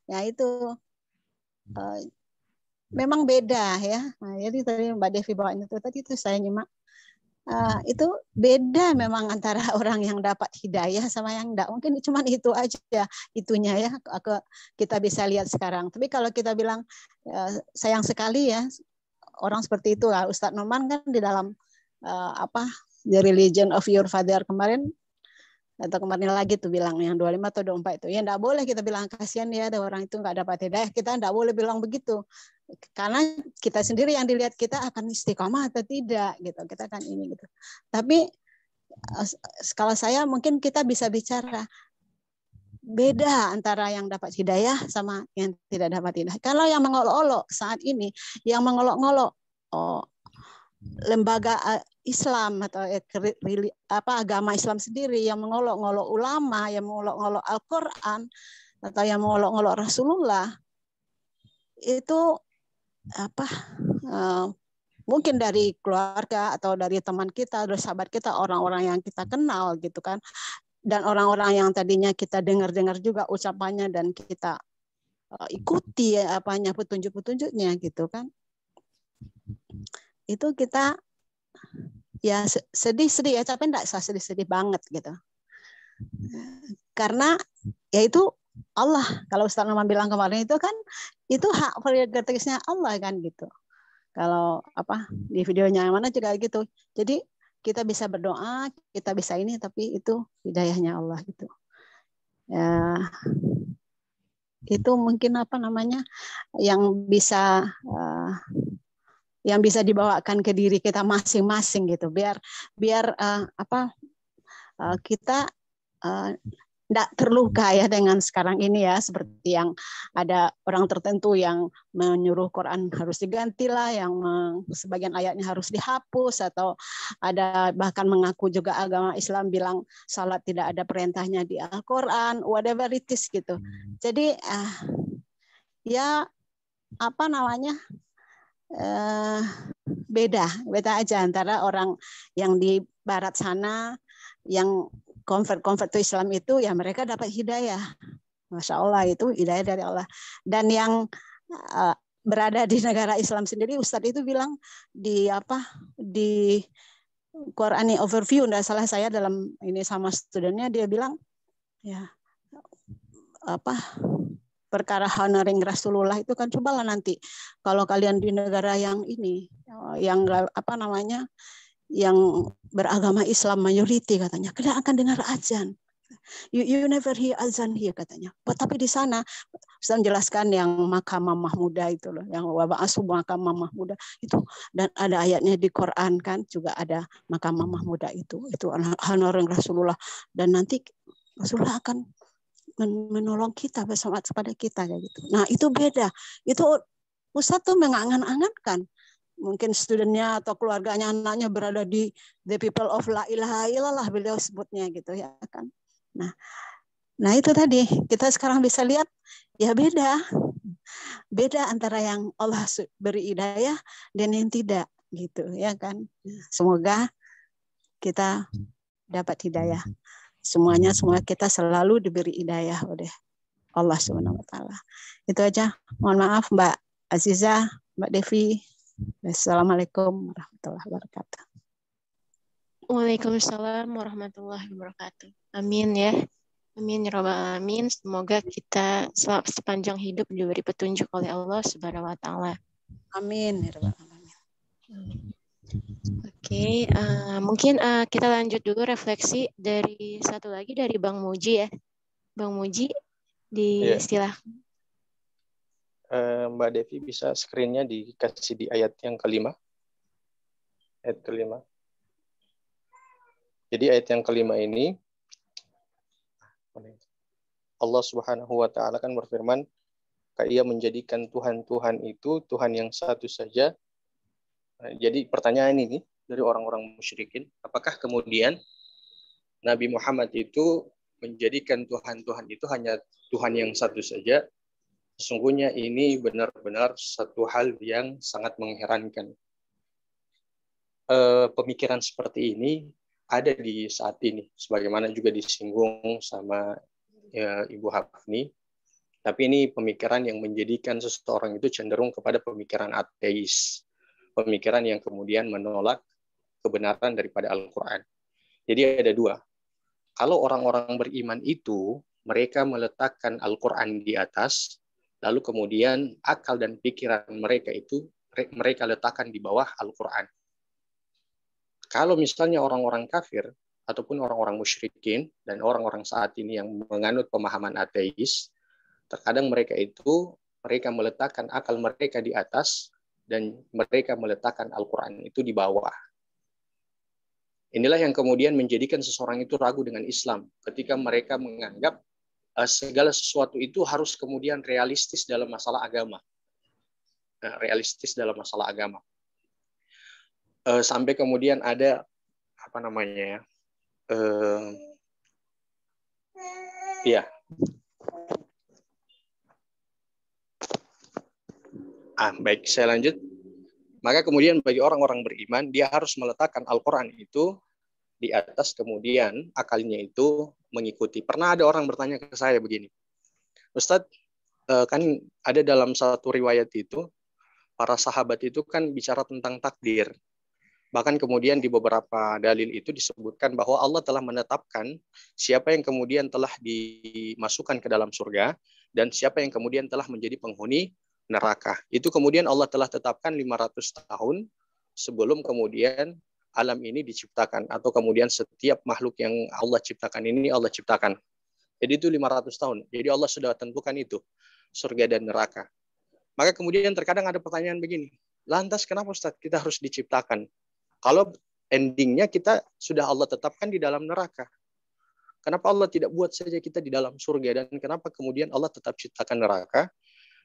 Ya itu memang beda ya. Nah, jadi tadi Mbak Devi bawain itu tadi itu saya nyimak. Itu beda memang antara orang yang dapat hidayah sama yang enggak. Mungkin cuma itu aja itunya ya, kita bisa lihat sekarang. Tapi kalau kita bilang sayang sekali ya orang seperti itu. Ustadz Noman kan di dalam The Religion of Your Father kemarin atau kemarin lagi tuh bilang yang 25 atau 24 itu. Ya enggak boleh kita bilang kasihan ya ada orang itu enggak dapat hidayah. Kita enggak boleh bilang begitu. Karena kita sendiri yang dilihat kita akan istiqomah atau tidak gitu. Kita akan ini gitu. Tapi kalau saya mungkin kita bisa bicara beda antara yang dapat hidayah sama yang tidak dapat hidayah. Kalau yang mengolok-olok saat ini, yang mengolok-olok lembaga Islam atau agama Islam sendiri, yang mengolok-olok ulama, yang mengolok-olok Al-Quran atau yang mengolok-olok Rasulullah, itu mungkin dari keluarga atau dari teman kita, dari sahabat kita, orang-orang yang kita kenal gitu kan, dan orang-orang yang tadinya kita dengar-dengar juga ucapannya dan kita ikuti petunjuk-petunjuknya gitu kan. Itu kita ya sedih-sedih ya, tapi enggak sedih-sedih banget gitu. Karena ya itu Allah, kalau Ustaz Noman bilang kemarin itu kan itu hak prerogatifnya Allah kan gitu. Kalau di videonya yang mana juga gitu. Jadi kita bisa berdoa, kita bisa ini, tapi itu hidayahnya Allah gitu. Ya, itu mungkin yang bisa dibawakan ke diri kita masing-masing gitu. Biar kita tidak terluka ya dengan sekarang ini ya, seperti yang ada orang tertentu yang menyuruh Quran harus digantilah, yang sebagian ayatnya harus dihapus, atau ada bahkan mengaku juga agama Islam bilang salat tidak ada perintahnya di Al-Quran, whatever it is gitu. Jadi beda aja antara orang yang di barat sana yang convert to Islam itu, ya mereka dapat hidayah, Masya Allah, itu hidayah dari Allah. Dan yang berada di negara Islam sendiri, Ustadz itu bilang di Qurani overview, enggak salah saya dalam ini sama studentnya, dia bilang ya perkara honoring Rasulullah itu kan, cobalah nanti kalau kalian di negara yang ini yang yang beragama Islam mayoriti, katanya kalian akan dengar azan. You never hear azan here, katanya. Tapi di sana saya menjelaskan yang Makamah Mahmudah itu loh, yang waba'asu Makamah Mahmudah itu, dan ada ayatnya di Quran kan juga ada Makamah Mahmudah itu honoring Rasulullah, dan nanti Rasulullah akan menolong kita, bersama kepada kita kayak gitu. Nah, itu beda. Itu Ustadz tuh mengangan-angankan. Mungkin studentnya atau keluarganya, anaknya berada di the people of la ilaha illallah, beliau sebutnya gitu ya kan. Nah itu tadi kita sekarang bisa lihat ya beda antara yang Allah beri hidayah dan yang tidak gitu ya kan. Semoga kita dapat hidayah. semuanya kita selalu diberi hidayah oleh Allah Subhanahu wa taala. Itu aja. Mohon maaf Mbak Aziza, Mbak Devi. Assalamualaikum warahmatullahi wabarakatuh. Waalaikumsalam warahmatullahi wabarakatuh. Amin ya. Amin ya rabbal alamin. Semoga kita sepanjang hidup diberi petunjuk oleh Allah Subhanahu wa taala. Amin ya rabbal alamin. Oke, mungkin kita lanjut dulu refleksi dari satu lagi dari Bang Muji ya. Bang Muji, disilahkan. Mbak Devi bisa screen-nya dikasih di ayat yang kelima. Ayat kelima. Jadi ayat yang kelima ini, Allah Subhanahu wa Ta'ala kan berfirman, Ia menjadikan Tuhan-Tuhan itu Tuhan yang satu saja. Nah, jadi pertanyaan ini dari orang-orang musyrikin, apakah kemudian Nabi Muhammad itu menjadikan Tuhan-Tuhan itu hanya Tuhan yang satu saja? Sesungguhnya ini benar-benar satu hal yang sangat mengherankan. Pemikiran seperti ini ada di saat ini, sebagaimana juga disinggung sama Ibu Hafni. Tapi ini pemikiran yang menjadikan seseorang itu cenderung kepada pemikiran ateis, pemikiran yang kemudian menolak kebenaran daripada Al-Quran. Jadi ada dua. Kalau orang-orang beriman itu, mereka meletakkan Al-Quran di atas, lalu kemudian akal dan pikiran mereka itu mereka letakkan di bawah Al-Quran. Kalau misalnya orang-orang kafir ataupun orang-orang musyrikin dan orang-orang saat ini yang menganut pemahaman ateis, terkadang mereka meletakkan akal mereka di atas dan mereka meletakkan Al-Quran itu di bawah. Inilah yang kemudian menjadikan seseorang itu ragu dengan Islam ketika mereka menganggap segala sesuatu itu harus kemudian realistis dalam masalah agama. Realistis dalam masalah agama. Sampai kemudian ada baik, saya lanjut. Maka kemudian bagi orang-orang beriman, dia harus meletakkan Al-Quran itu di atas, kemudian akalnya itu mengikuti. Pernah ada orang bertanya ke saya begini, Ustadz, kan ada dalam satu riwayat itu, para sahabat itu kan bicara tentang takdir. Bahkan kemudian di beberapa dalil itu disebutkan bahwa Allah telah menetapkan siapa yang kemudian telah dimasukkan ke dalam surga dan siapa yang kemudian telah menjadi penghuni neraka. Itu kemudian Allah telah tetapkan 500 tahun sebelum kemudian alam ini diciptakan, atau kemudian setiap makhluk yang Allah ciptakan ini Allah ciptakan. Jadi itu 500 tahun. Jadi Allah sudah tentukan itu, surga dan neraka. Maka kemudian terkadang ada pertanyaan begini, lantas kenapa Ustaz kita harus diciptakan? Kalau endingnya kita sudah Allah tetapkan di dalam neraka. Kenapa Allah tidak buat saja kita di dalam surga? Dan kenapa kemudian Allah tetap ciptakan neraka?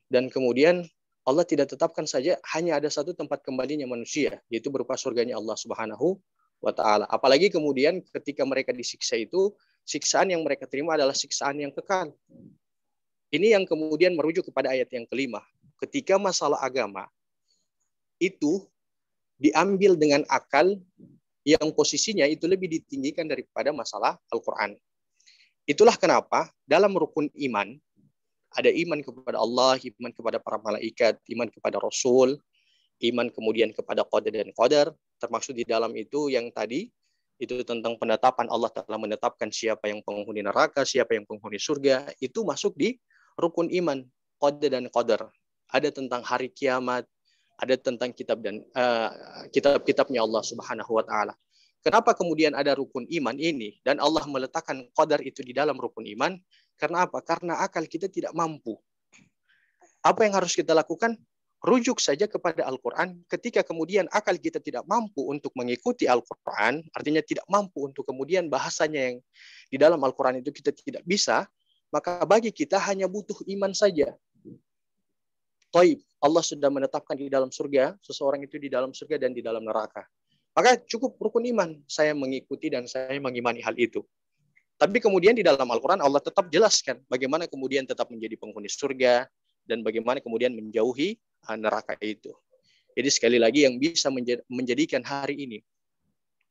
Dan kemudian Allah tidak tetapkan saja hanya ada satu tempat kembalinya manusia, yaitu berupa surganya Allah Subhanahu wa Ta'ala. Apalagi kemudian ketika mereka disiksa itu, siksaan yang mereka terima adalah siksaan yang kekal. Ini yang kemudian merujuk kepada ayat yang kelima. Ketika masalah agama itu diambil dengan akal yang posisinya itu lebih ditinggikan daripada masalah Al-Quran. Itulah kenapa dalam rukun iman ada iman kepada Allah, iman kepada para malaikat, iman kepada Rasul, iman kemudian kepada qadar dan qadar, termasuk di dalam itu yang tadi itu tentang penetapan Allah telah menetapkan siapa yang penghuni neraka, siapa yang penghuni surga, itu masuk di rukun iman, qadar dan qadar. Ada tentang hari kiamat, ada tentang kitab dan kitab-kitabnya Allah Subhanahu wa Ta'ala. Kenapa kemudian ada rukun iman ini dan Allah meletakkan qadar itu di dalam rukun iman? Karena apa? Karena akal kita tidak mampu. Apa yang harus kita lakukan? Rujuk saja kepada Al-Quran. Ketika kemudian akal kita tidak mampu untuk mengikuti Al-Quran, artinya tidak mampu untuk kemudian bahasanya yang di dalam Al-Quran itu kita tidak bisa, maka bagi kita hanya butuh iman saja. Taib, Allah sudah menetapkan di dalam surga, seseorang itu di dalam surga dan di dalam neraka. Maka cukup rukun iman, saya mengikuti dan saya mengimani hal itu. Tapi kemudian di dalam Al-Quran Allah tetap jelaskan bagaimana kemudian tetap menjadi penghuni surga dan bagaimana kemudian menjauhi neraka itu. Jadi sekali lagi yang bisa menjadikan hari ini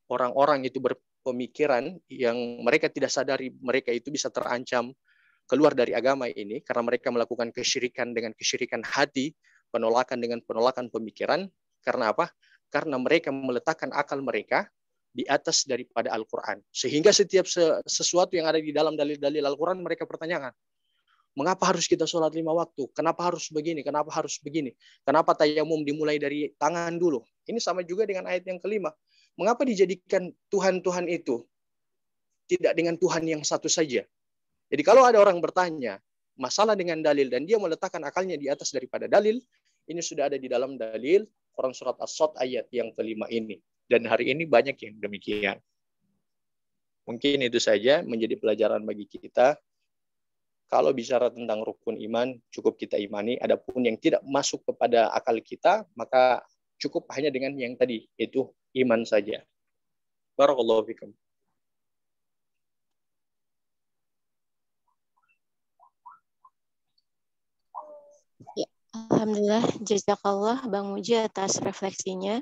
orang-orang itu pemikiran yang mereka tidak sadari mereka itu bisa terancam keluar dari agama ini karena mereka melakukan kesyirikan dengan kesyirikan hati, penolakan dengan penolakan pemikiran. Karena apa? Karena mereka meletakkan akal mereka di atas daripada Al-Quran. Sehingga setiap sesuatu yang ada di dalam dalil-dalil Al-Quran mereka pertanyakan. Mengapa harus kita sholat 5 waktu? Kenapa harus begini? Kenapa harus begini? Kenapa tayamum dimulai dari tangan dulu? Ini sama juga dengan ayat yang kelima. Mengapa dijadikan Tuhan-Tuhan itu tidak dengan Tuhan yang satu saja? Jadi kalau ada orang bertanya masalah dengan dalil dan dia meletakkan akalnya di atas daripada dalil, ini sudah ada di dalam dalil Quran surat As-Sad ayat yang kelima ini. Dan hari ini banyak yang demikian. Mungkin itu saja menjadi pelajaran bagi kita. Kalau bicara tentang rukun iman, cukup kita imani. Adapun yang tidak masuk kepada akal kita, maka cukup hanya dengan yang tadi, yaitu iman saja. Barakallahu fikum. Ya, alhamdulillah, jazakallah Bang Muji atas refleksinya.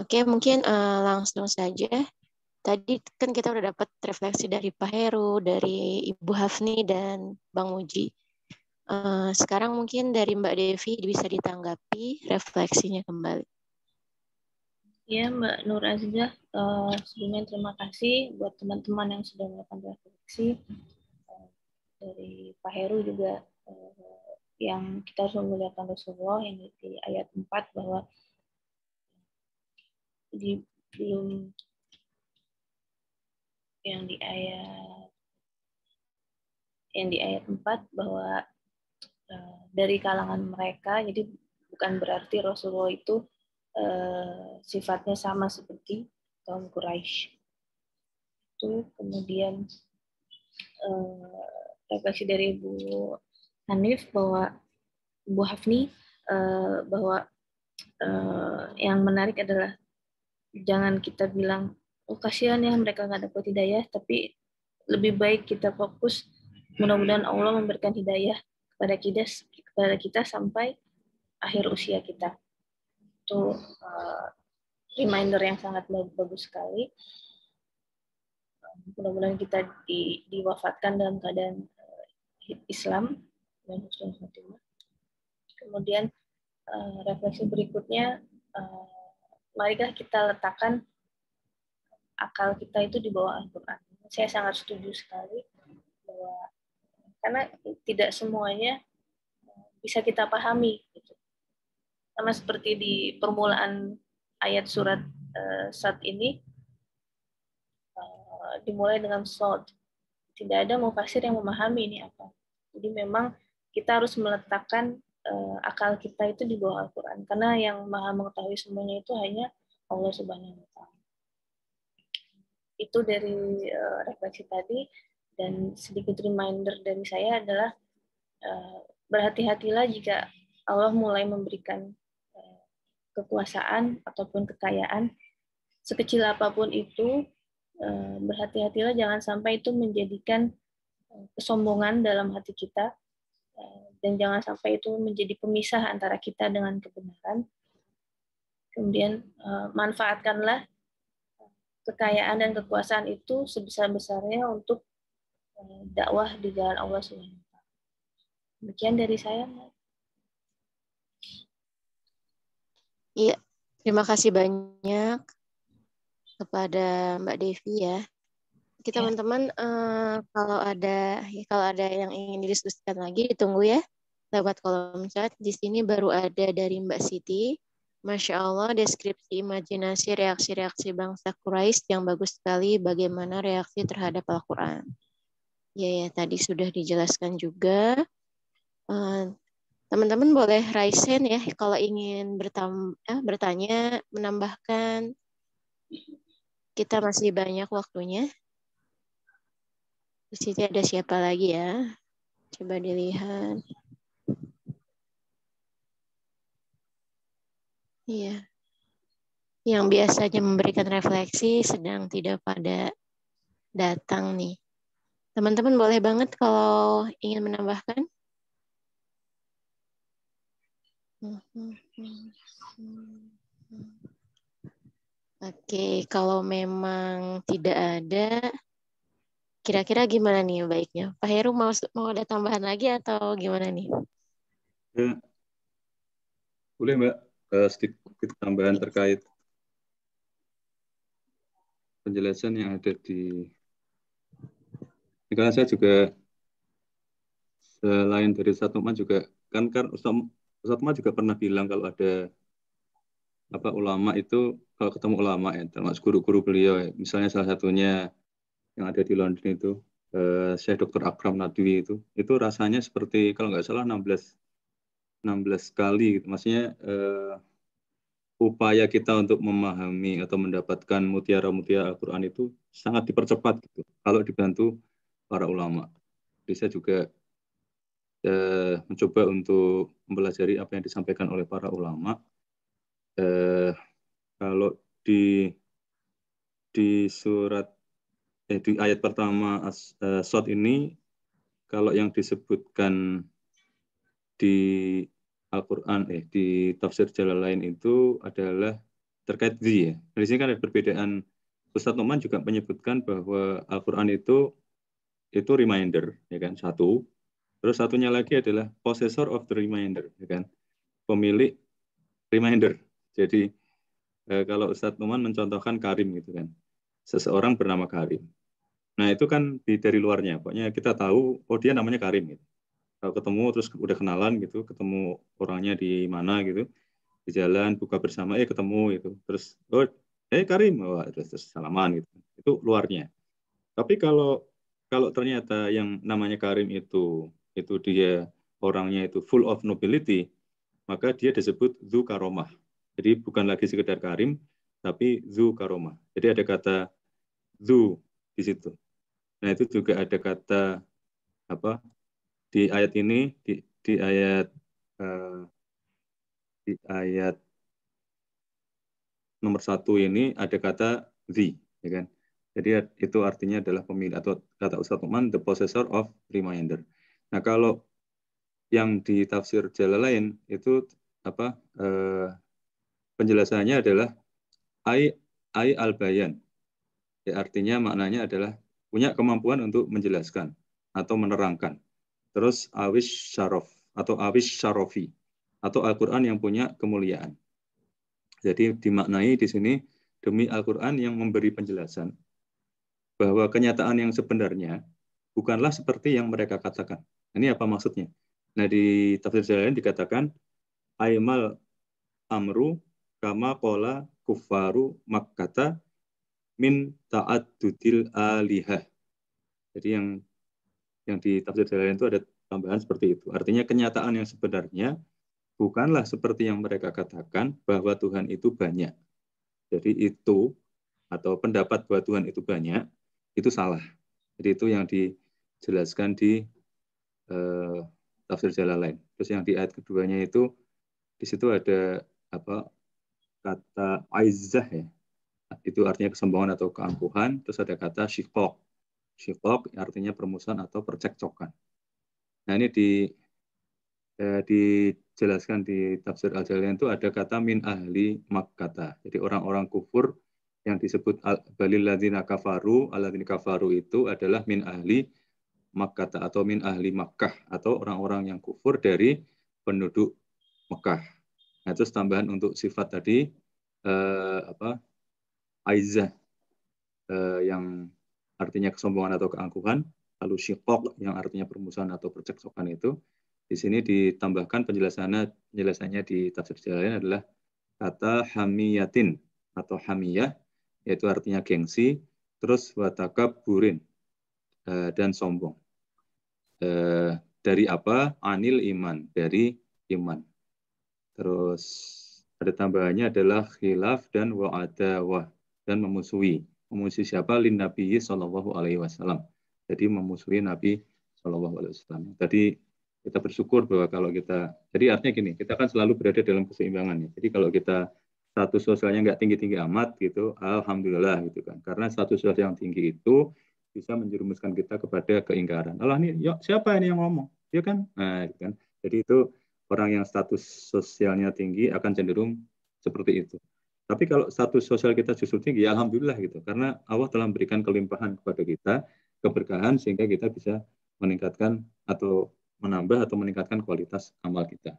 Oke, mungkin langsung saja. Tadi kan kita udah dapat refleksi dari Pak Heru, dari Ibu Hafni, dan Bang Muji. Sekarang mungkin dari Mbak Devi bisa ditanggapi refleksinya kembali. Ya, Mbak Nur Azizah, sebelumnya terima kasih buat teman-teman yang sudah melakukan refleksi. Dari Pak Heru juga yang kita harus memuliakan Rasulullah yang di ayat 4 bahwa belum yang di ayat 4 bahwa dari kalangan mereka, jadi bukan berarti Rasulullah itu sifatnya sama seperti kaum Quraisy. Itu kemudian refleksi dari Ibu Hanif bahwa Ibu Hafni bahwa yang menarik adalah jangan kita bilang oh kasihan ya mereka nggak dapat hidayah, tapi lebih baik kita fokus mudah-mudahan Allah memberikan hidayah kepada kita sampai akhir usia kita. Itu reminder yang sangat bagus sekali. Mudah-mudahan kita diwafatkan dalam keadaan Islam dan husnul khotimah. Kemudian refleksi berikutnya, marilah kita letakkan akal kita itu di bawah Al-Quran. Saya sangat setuju sekali bahwa karena tidak semuanya bisa kita pahami. Gitu. Sama seperti di permulaan ayat surat Sad ini, dimulai dengan Sod. Tidak ada mufasir yang memahami ini apa. Jadi memang kita harus meletakkan akal kita itu di bawah Al-Quran. Karena yang maha mengetahui semuanya itu hanya Allah Subhanahu wa Ta'ala. Itu dari refleksi tadi, dan sedikit reminder dari saya adalah berhati-hatilah jika Allah mulai memberikan kekuasaan ataupun kekayaan sekecil apapun itu, berhati-hatilah jangan sampai itu menjadikan kesombongan dalam hati kita, dan jangan sampai itu menjadi pemisah antara kita dengan kebenaran. Kemudian manfaatkanlah kekayaan dan kekuasaan itu sebesar-besarnya untuk dakwah di jalan Allah SWT. Demikian dari saya. Iya, terima kasih banyak kepada Mbak Devi ya. Kita teman-teman kalau ada yang ingin didiskusikan lagi ditunggu ya lewat kolom chat. Di sini baru ada dari Mbak Siti. Masya Allah, deskripsi imajinasi reaksi-reaksi bangsa Quraisy yang bagus sekali bagaimana reaksi terhadap Al-Quran. Ya, tadi sudah dijelaskan juga. Teman-teman boleh raise hand ya kalau ingin bertanya, menambahkan. Kita masih banyak waktunya. Di sini ada siapa lagi ya? Coba dilihat. Iya. Yang biasanya memberikan refleksi sedang tidak pada datang nih. Teman-teman boleh banget kalau ingin menambahkan. Oke, kalau memang tidak ada, kira-kira gimana nih baiknya? Pak Heru mau ada tambahan lagi atau gimana nih? Ya, boleh Mbak, sedikit tambahan terkait penjelasan yang ada di. Karena saya juga selain dari Ustadz Numan juga kan Ustadz Numan juga pernah bilang kalau ada ulama itu kalau ketemu ulama ya termasuk guru-guru beliau ya. Misalnya salah satunya yang ada di London itu Syekh Dr. Akram Nadwi itu rasanya seperti kalau nggak salah 16 kali gitu. Maksudnya upaya kita untuk memahami atau mendapatkan mutiara-mutiara Al-Quran itu sangat dipercepat gitu kalau dibantu para ulama. Jadi saya juga mencoba untuk mempelajari apa yang disampaikan oleh para ulama. Kalau di surat di ayat pertama Shad ini, kalau yang disebutkan di Al-Quran di tafsir Jalalain itu adalah terkait ya. Di sini kan ada perbedaan. Ustadz Numan juga menyebutkan bahwa Al-Quran itu reminder, ya kan, satu. Terus satunya lagi adalah possessor of the reminder, ya kan, pemilik reminder. Jadi kalau Ustadz Numan mencontohkan Karim gitu kan, seseorang bernama Karim. Nah itu kan dari luarnya, pokoknya kita tahu, oh dia namanya Karim gitu. Kalau ketemu terus udah kenalan gitu, ketemu orangnya di mana gitu, di jalan buka bersama, ketemu gitu, terus oh Karim, oh, terus salaman gitu, itu luarnya. Tapi kalau ternyata yang namanya Karim itu dia orangnya itu full of nobility, maka dia disebut Dzu Karomah. Jadi bukan lagi sekedar Karim, tapi Dzu Karomah. Jadi ada kata Dzu di situ. Nah itu juga ada kata di ayat ini di ayat nomor 1 ini ada kata the, ya kan? Jadi itu artinya adalah pemilik, atau kata Ustadz Numan, the possessor of reminder. Nah kalau yang di tafsir Jalalain itu penjelasannya adalah ai al-bayan. Ya, artinya maknanya adalah punya kemampuan untuk menjelaskan atau menerangkan. Terus awis syaraf atau awis syarofi atau Al-Quran yang punya kemuliaan. Jadi dimaknai di sini demi Al-Quran yang memberi penjelasan bahwa kenyataan yang sebenarnya bukanlah seperti yang mereka katakan. Ini apa maksudnya? Nah di tafsir Jalalain dikatakan aimal amru kama qala kuffaru makkata min ta'addudil alihah. Jadi yang di tafsir Jalalain itu ada tambahan seperti itu. Artinya kenyataan yang sebenarnya bukanlah seperti yang mereka katakan bahwa Tuhan itu banyak. Jadi itu atau pendapat bahwa Tuhan itu banyak itu salah. Jadi itu yang dijelaskan di tafsir Jalalain. Terus yang di ayat keduanya itu di situ ada kata aizzah ya. Itu artinya kesombongan atau keangkuhan. Terus ada kata syiqaq. Syiqaq artinya permusuhan atau percekcokan. Nah ini dijelaskan di tafsir Al-Jalalain itu ada kata min ahli Makkah. Jadi orang-orang kufur yang disebut balil ladzina kafaru, alladzina kafaru itu adalah min ahli Makkah atau min ahli Makkah atau orang-orang yang kufur dari penduduk Mekah. Nah, terus tambahan untuk sifat tadi aizzah yang artinya kesombongan atau keangkuhan, lalu syiqaq yang artinya permusuhan atau percekcokan itu. Di sini ditambahkan penjelasannya di tafsir Jalalain adalah kata hamiyatin atau hamiyah, yaitu artinya gengsi, terus watakaburin dan sombong. Dari apa? Anil iman, dari iman. Terus ada tambahannya adalah khilaf dan wa'adawah, dan memusuhi. Memusuhi siapa? Lin Nabi Sallallahu Alaihi Wasallam. Jadi memusuhi Nabi Sallallahu Alaihi Wasallam. Tadi kita bersyukur bahwa kalau jadi artinya gini, kita kan selalu berada dalam keseimbangan ya. Jadi kalau kita status sosialnya nggak tinggi-tinggi amat gitu, alhamdulillah gitu kan. Karena status sosial yang tinggi itu bisa menjerumuskan kita kepada keingkaran. Allah nih, siapa ini yang ngomong? Dia kan, nah, gitu kan. Jadi itu orang yang status sosialnya tinggi akan cenderung seperti itu. Tapi kalau status sosial kita justru tinggi, ya alhamdulillah gitu. Karena Allah telah memberikan kelimpahan kepada kita, keberkahan, sehingga kita bisa meningkatkan atau menambah atau meningkatkan kualitas amal kita.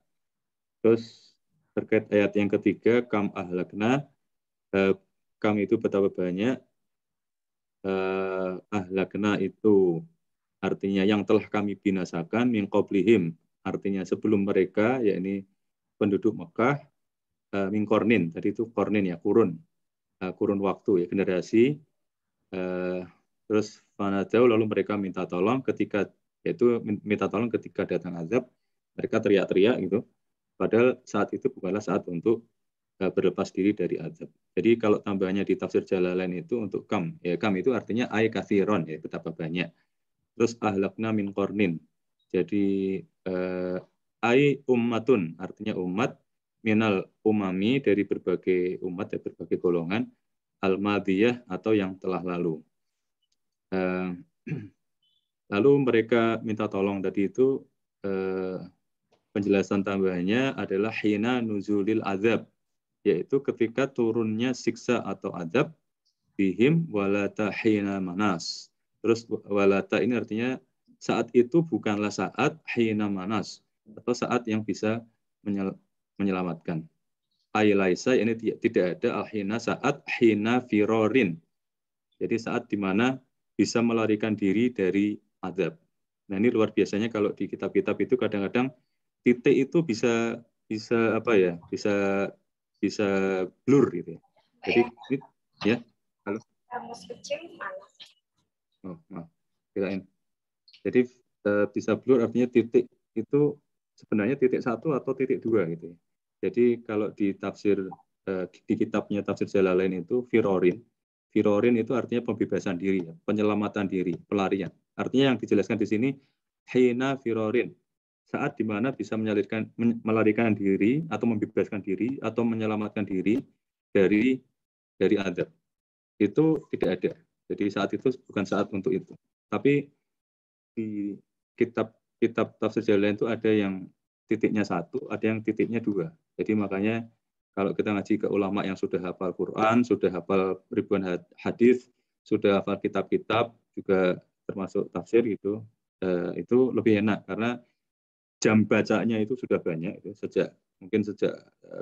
Terus terkait ayat yang ketiga, kam ahlakna, kam itu betapa banyak, ahlakna itu artinya yang telah kami binasakan, min qablihim, artinya sebelum mereka, yakni penduduk Mekah, min kornin, tadi itu kornin ya, kurun waktu ya, generasi. Terus fanadau, lalu mereka minta tolong ketika, yaitu minta tolong ketika datang azab, mereka teriak-teriak gitu. Padahal saat itu bukanlah saat untuk berlepas diri dari azab. Jadi kalau tambahannya di tafsir Jalalain itu untuk kam, ya kam itu artinya ay kathiron, ya betapa banyak. Terus ahlakna min kornin. Jadi ay ummatun, artinya umat, minal umami, dari berbagai umat, dari berbagai golongan, al-madiyah, atau yang telah lalu. Lalu mereka minta tolong tadi itu, penjelasan tambahannya adalah hina nuzulil azab, yaitu ketika turunnya siksa atau azab, bihim walata hina manas. Terus walata ini artinya saat itu bukanlah saat hina manas, atau saat yang bisa menyelamatkan. Ailaisa, ini tidak ada al-hina, saat hina firorin. Jadi saat di mana bisa melarikan diri dari azab. Nah, ini luar biasanya kalau di kitab-kitab itu kadang-kadang titik itu bisa apa ya? Bisa blur gitu. Jadi ini ya. Halo. Oh, maaf. Kirain. Jadi bisa blur artinya titik itu sebenarnya titik 1 atau titik 2 gitu. Jadi kalau di tafsir di kitabnya tafsir Jalalain itu firorin. Firorin itu artinya pembebasan diri, penyelamatan diri, pelarian. Artinya yang dijelaskan di sini hina firorin. Saat di mana bisa melarikan diri atau membebaskan diri atau menyelamatkan diri dari azab. Itu tidak ada. Jadi saat itu bukan saat untuk itu. Tapi di kitab tafsir Jalalain itu ada yang titiknya 1, ada yang titiknya 2. Jadi makanya kalau kita ngaji ke ulama yang sudah hafal Quran, sudah hafal ribuan hadis, sudah hafal kitab-kitab, juga termasuk tafsir gitu, itu lebih enak karena jam bacanya itu sudah banyak, itu sejak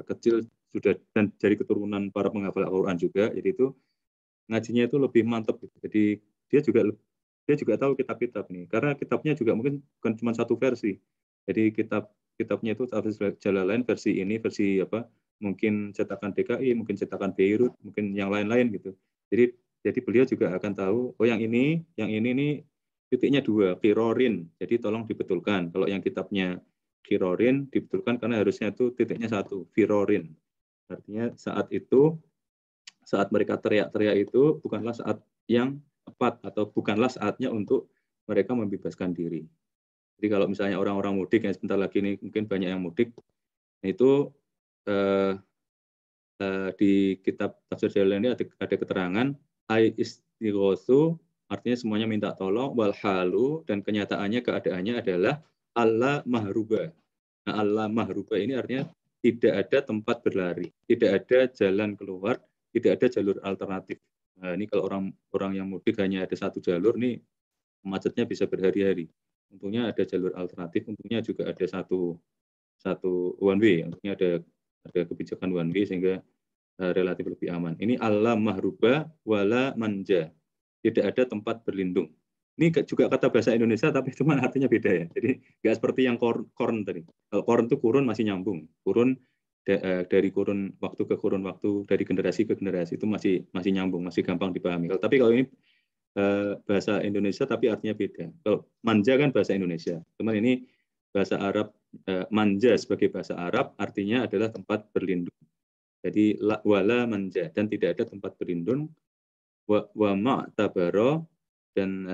kecil sudah, dan dari keturunan para penghafal Al-Quran juga, jadi itu ngajinya itu lebih mantap. Jadi dia juga tahu kitab-kitab nih, karena kitabnya juga mungkin bukan cuma satu versi. Jadi kitabnya itu tafsir Jalalain versi ini, versi apa? Mungkin cetakan DKI, mungkin cetakan Beirut, mungkin yang lain-lain gitu. Jadi beliau juga akan tahu, oh yang ini nih titiknya 2, firorin. Jadi tolong dibetulkan. Kalau yang kitabnya firorin dibetulkan karena harusnya itu titiknya 1, firorin. Artinya saat mereka teriak-teriak itu bukanlah saat yang tepat atau bukanlah saatnya untuk mereka membebaskan diri. Jadi kalau misalnya orang-orang mudik yang sebentar lagi ini mungkin banyak yang mudik, itu di kitab tafsir Jalalain ini ada keterangan ai istighosu, artinya semuanya minta tolong, wal halu, dan kenyataannya keadaannya adalah Allah mahruba. Nah, Allah mahruba ini artinya tidak ada tempat berlari, tidak ada jalan keluar, tidak ada jalur alternatif. Nah, ini kalau orang yang mudik hanya ada satu jalur, nih macetnya bisa berhari-hari. Untungnya ada jalur alternatif, untungnya juga ada satu one way, untungnya ada kebijakan one way sehingga relatif lebih aman. Ini Allah mahruba wala manja. Tidak ada tempat berlindung. Ini juga kata bahasa Indonesia, tapi cuma artinya beda ya. Jadi nggak seperti yang korn tadi. Kalau korn itu kurun masih nyambung. Kurun dari kurun waktu ke kurun waktu, dari generasi ke generasi itu masih nyambung, masih gampang dipahami. Tapi kalau ini bahasa Indonesia tapi artinya beda. Kalau manja kan bahasa Indonesia. Cuman ini bahasa Arab, manja sebagai bahasa Arab artinya adalah tempat berlindung. Jadi wala manja, dan tidak ada tempat berlindung, wa ma'tabaro, dan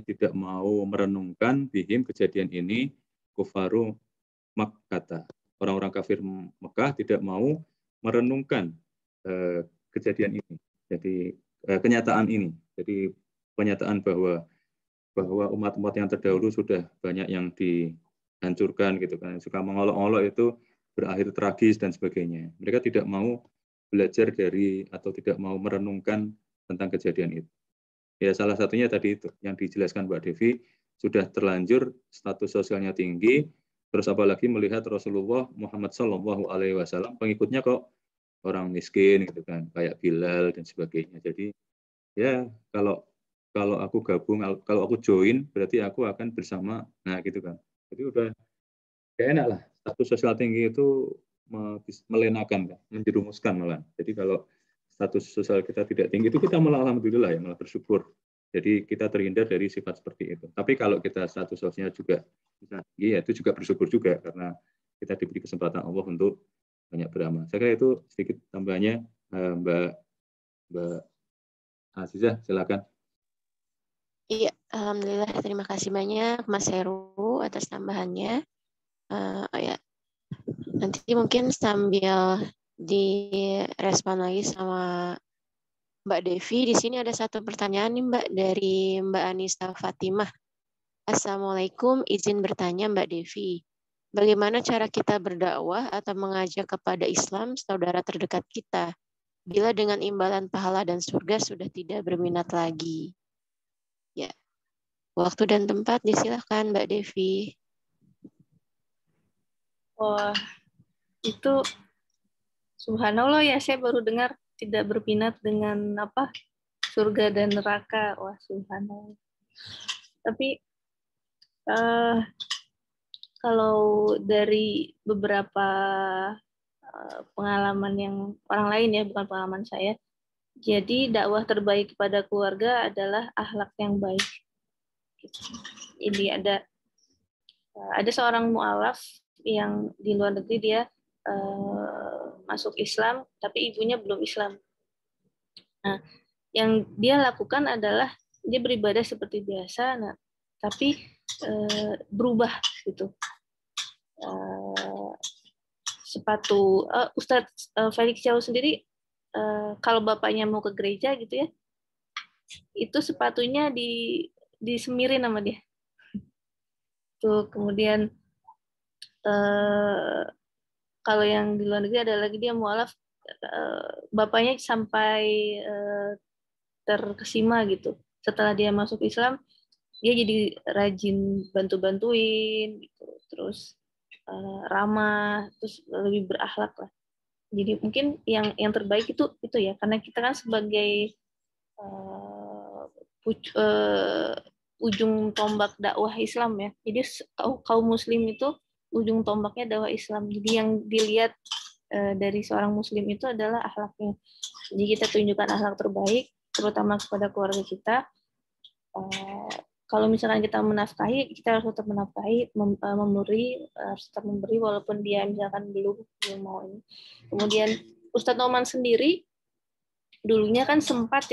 tidak mau merenungkan bihim, kejadian ini, kufaru Makkah. Orang-orang kafir Mekah tidak mau merenungkan kejadian ini. Jadi kenyataan ini. Jadi kenyataan bahwa umat-umat yang terdahulu sudah banyak yang dihancurkan gitu kan. Suka mengolok-olok itu berakhir tragis dan sebagainya. Mereka tidak mau belajar dari atau tidak mau merenungkan tentang kejadian itu. Ya salah satunya tadi itu yang dijelaskan Mbak Devi, sudah terlanjur status sosialnya tinggi, terus apalagi melihat Rasulullah Muhammad SAW pengikutnya kok orang miskin gitu kan, kayak Bilal dan sebagainya. Jadi ya kalau aku gabung, kalau aku join berarti aku akan bersama, nah gitu kan. Jadi udah kayak enak lah, status sosial tinggi itu melenakan, menjerumuskan malah. Jadi kalau status sosial kita tidak tinggi itu kita malah alhamdulillah ya, malah bersyukur. Jadi kita terhindar dari sifat seperti itu. Tapi kalau kita status sosialnya juga bisa tinggi, ya itu juga bersyukur juga karena kita diberi kesempatan Allah untuk banyak beramal. Saya kira itu sedikit tambahannya, Mbak Azizah, silakan. Iya, alhamdulillah. Terima kasih banyak Mas Heru atas tambahannya. Ya, nanti mungkin sambil direspon lagi sama Mbak Devi. Di sini ada satu pertanyaan nih Mbak dari Mbak Anissa Fatimah. Assalamualaikum, izin bertanya Mbak Devi. Bagaimana cara kita berdakwah atau mengajak kepada Islam saudara terdekat kita bila dengan imbalan pahala dan surga sudah tidak berminat lagi? Ya, waktu dan tempat disilahkan Mbak Devi. Wah, itu subhanallah ya, saya baru dengar tidak berminat dengan apa surga dan neraka. Wah, subhanallah. Tapi kalau dari beberapa pengalaman yang orang lain ya, bukan pengalaman saya, jadi dakwah terbaik kepada keluarga adalah akhlak yang baik. Jadi ada seorang mu'alaf yang di luar negeri, dia masuk Islam, tapi ibunya belum Islam. Nah, yang dia lakukan adalah dia beribadah seperti biasa, nah, tapi berubah gitu. Sepatu Ustadz Felix Chow sendiri, kalau bapaknya mau ke gereja gitu ya, itu sepatunya disemirin sama dia. Tuh, kemudian kalau yang di luar negeri ada lagi dia mualaf, bapaknya sampai terkesima gitu. Setelah dia masuk Islam, dia jadi rajin bantu-bantuin gitu. Terus ramah, terus lebih berakhlak lah. Jadi mungkin yang terbaik itu ya, karena kita kan sebagai ujung tombak dakwah Islam ya. Jadi kaum muslim itu ujung tombaknya dakwah Islam. Jadi yang dilihat dari seorang muslim itu adalah akhlaknya. Jadi kita tunjukkan akhlak terbaik, terutama kepada keluarga kita. Kalau misalkan kita menafkahi, kita harus tetap menafkahi, harus tetap memberi walaupun dia misalkan belum mau ini. Kemudian Ustadz Noman sendiri dulunya kan sempat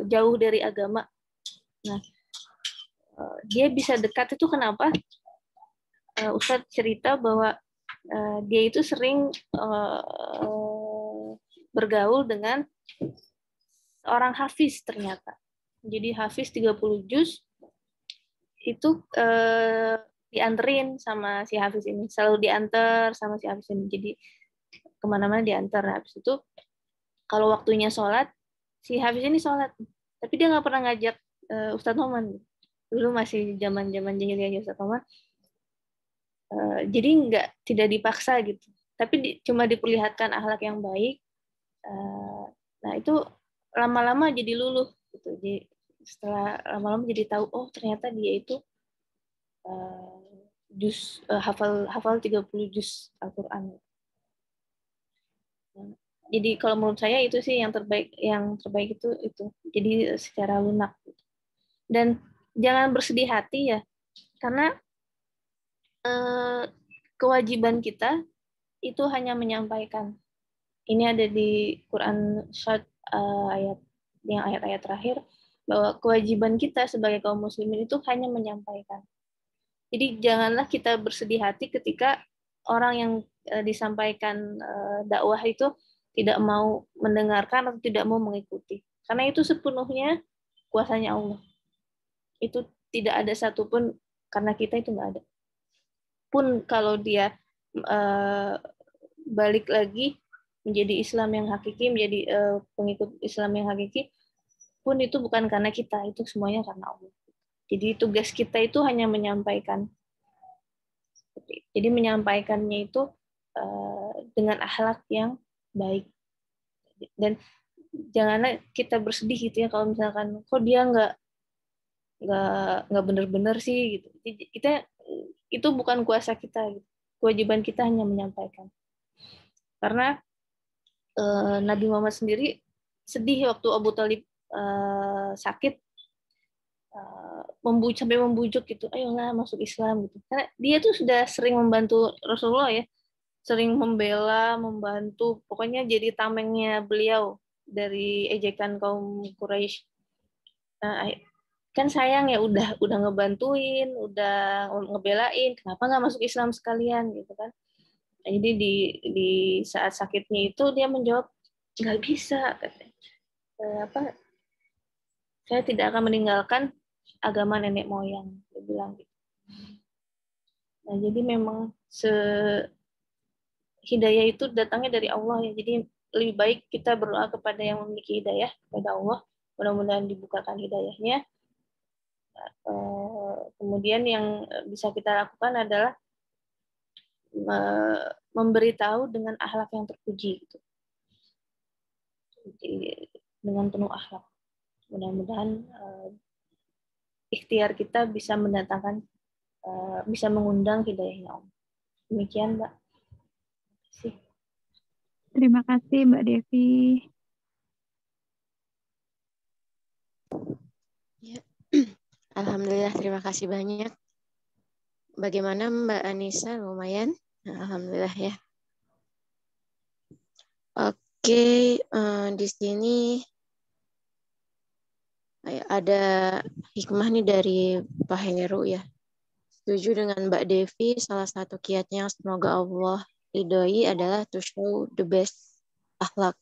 jauh dari agama. Nah, dia bisa dekat itu kenapa? Ustadz cerita bahwa dia itu sering bergaul dengan orang hafiz ternyata. Jadi hafiz 30 juz itu dianterin sama si hafiz ini, selalu diantar sama si hafiz ini. Jadi kemana-mana diantar. Habis itu kalau waktunya sholat, si hafiz ini sholat, tapi dia nggak pernah ngajak Ustadz Noman. Dulu masih zaman-zaman jahiliyah Ustadz Noman. Jadi tidak dipaksa gitu, tapi cuma diperlihatkan akhlak yang baik. Nah itu lama-lama jadi luluh gitu. Jadi setelah lama-lama jadi tahu, oh ternyata dia itu hafal 30 juz Al-Quran. Jadi kalau menurut saya itu sih yang terbaik itu. Jadi secara lunak. Dan jangan bersedih hati ya, karena kewajiban kita itu hanya menyampaikan. Ini ada di Quran surat ayat-ayat terakhir, bahwa kewajiban kita sebagai kaum muslimin itu hanya menyampaikan. Jadi janganlah kita bersedih hati ketika orang yang disampaikan dakwah itu tidak mau mendengarkan atau tidak mau mengikuti. Karena itu sepenuhnya kuasanya Allah. Itu tidak ada satupun, karena kita itu nggak ada. Pun kalau dia balik lagi menjadi Islam yang hakiki, menjadi pengikut Islam yang hakiki pun itu bukan karena kita, itu semuanya karena Allah. Jadi tugas kita itu hanya menyampaikan. Jadi menyampaikannya itu dengan akhlak yang baik. Dan janganlah kita bersedih gitu ya kalau misalkan kok dia nggak benar-benar sih gitu. Kita itu bukan kuasa kita gitu. Kewajiban kita hanya menyampaikan. Karena Nabi Muhammad sendiri sedih waktu Abu Thalib sakit, sampai membujuk gitu, ayolah masuk Islam gitu. Karena dia tuh sudah sering membantu Rasulullah ya, sering membela, membantu, pokoknya jadi tamengnya beliau dari ejekan kaum Quraisy. Nah, kan sayang ya udah ngebantuin, udah ngebelain, kenapa nggak masuk Islam sekalian gitu kan? Jadi di saat sakitnya itu dia menjawab, nggak bisa, katanya. Saya tidak akan meninggalkan agama nenek moyang, dia bilang gitu. Nah, jadi memang hidayah itu datangnya dari Allah ya. Jadi lebih baik kita berdoa kepada yang memiliki hidayah, kepada Allah. Mudah-mudahan dibukakan hidayahnya. Kemudian yang bisa kita lakukan adalah memberitahu dengan akhlak yang terpuji gitu. Jadi, dengan penuh akhlak. Mudah-mudahan ikhtiar kita bisa mendatangkan, bisa mengundang hidayahnya Allah. Demikian, Mbak. Terima kasih Mbak Devi. Ya. Alhamdulillah, terima kasih banyak. Bagaimana Mbak Anissa? Lumayan? Alhamdulillah ya. Oke, di sini ada hikmah nih dari Pak Heru ya. Setuju dengan Mbak Devi, salah satu kiatnya semoga Allah ridhoi adalah to show the best akhlak.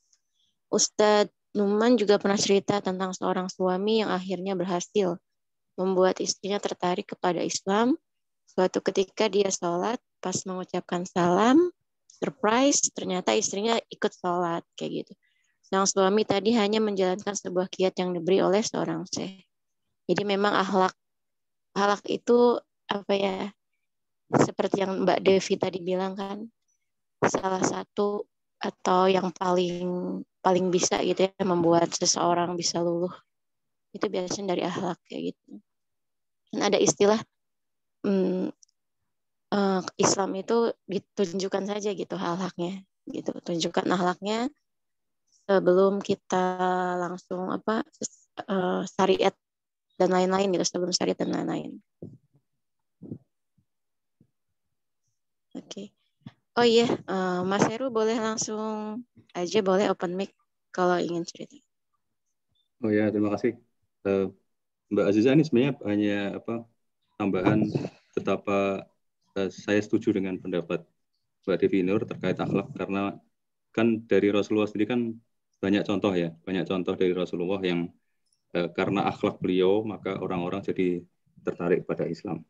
Ustadz Numan juga pernah cerita tentang seorang suami yang akhirnya berhasil membuat istrinya tertarik kepada Islam. Suatu ketika dia sholat, pas mengucapkan salam, surprise, ternyata istrinya ikut sholat, kayak gitu. Sang suami tadi hanya menjalankan sebuah kiat yang diberi oleh seorang syekh. Jadi memang akhlak itu apa ya, seperti yang Mbak Devi tadi bilang kan, salah satu atau yang paling bisa gitu ya membuat seseorang bisa luluh. Itu biasanya dari akhlak kayak gitu. Dan ada istilah Islam itu ditunjukkan saja gitu akhlaknya, gitu. Tunjukkan akhlaknya sebelum kita langsung syariat dan lain-lain gitu, sebelum syariat dan lain-lain. Oke. Oh iya, Mas Heru boleh langsung aja, boleh open mic kalau ingin cerita. Oh ya, terima kasih. Mbak Aziza ini sebenarnya hanya tambahan betapa saya setuju dengan pendapat Mbak Devi Nur terkait akhlak, karena kan dari Rasulullah sendiri kan banyak contoh dari Rasulullah yang karena akhlak beliau maka orang-orang jadi tertarik pada Islam.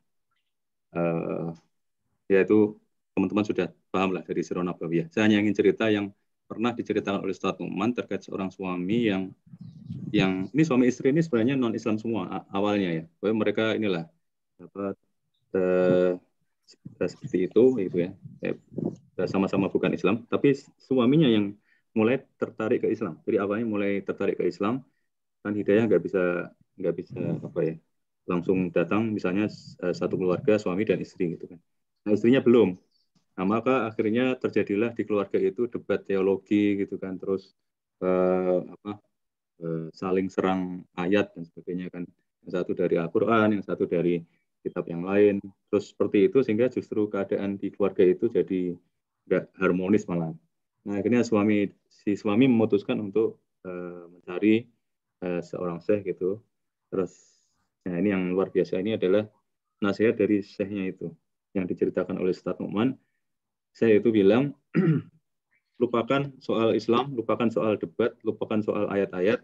Yaitu teman-teman sudah paham lah dari Sirah Nabawiyah. Saya hanya ingin cerita yang pernah diceritakan oleh Ustadz Numan terkait seorang suami yang ini suami istri ini sebenarnya non Islam semua awalnya ya. Bahwa mereka inilah seperti itu ya. Sama-sama bukan Islam, tapi suaminya yang mulai tertarik ke Islam. Jadi awalnya mulai tertarik ke Islam, kan hidayah nggak bisa langsung datang, misalnya satu keluarga suami dan istri gitu kan. Nah istrinya belum. Nah maka akhirnya terjadilah di keluarga itu debat teologi gitu kan, terus saling serang ayat dan sebagainya kan. Yang satu dari Al-Quran, yang satu dari kitab yang lain. Terus seperti itu sehingga justru keadaan di keluarga itu jadi nggak harmonis malah. Nah akhirnya si suami memutuskan untuk mencari seorang syekh gitu. Terus nah ini yang luar biasa, ini adalah nasihat dari syekhnya itu yang diceritakan oleh Ustadz Numan. Saya itu bilang lupakan soal Islam, lupakan soal debat, lupakan soal ayat-ayat,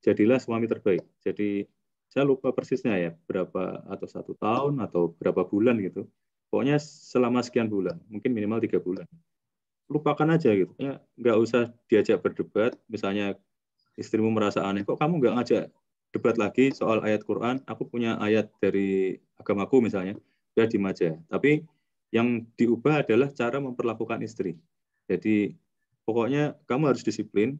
jadilah suami terbaik. Jadi saya lupa persisnya ya berapa, atau 1 tahun atau berapa bulan gitu. Pokoknya selama sekian bulan, mungkin minimal 3 bulan. lupakan aja gitu ya, nggak usah diajak berdebat. Misalnya istrimu merasa aneh, kok kamu nggak ngajak debat lagi soal ayat Quran, aku punya ayat dari agamaku misalnya, ya diem aja. Tapi yang diubah adalah cara memperlakukan istri. Jadi pokoknya kamu harus disiplin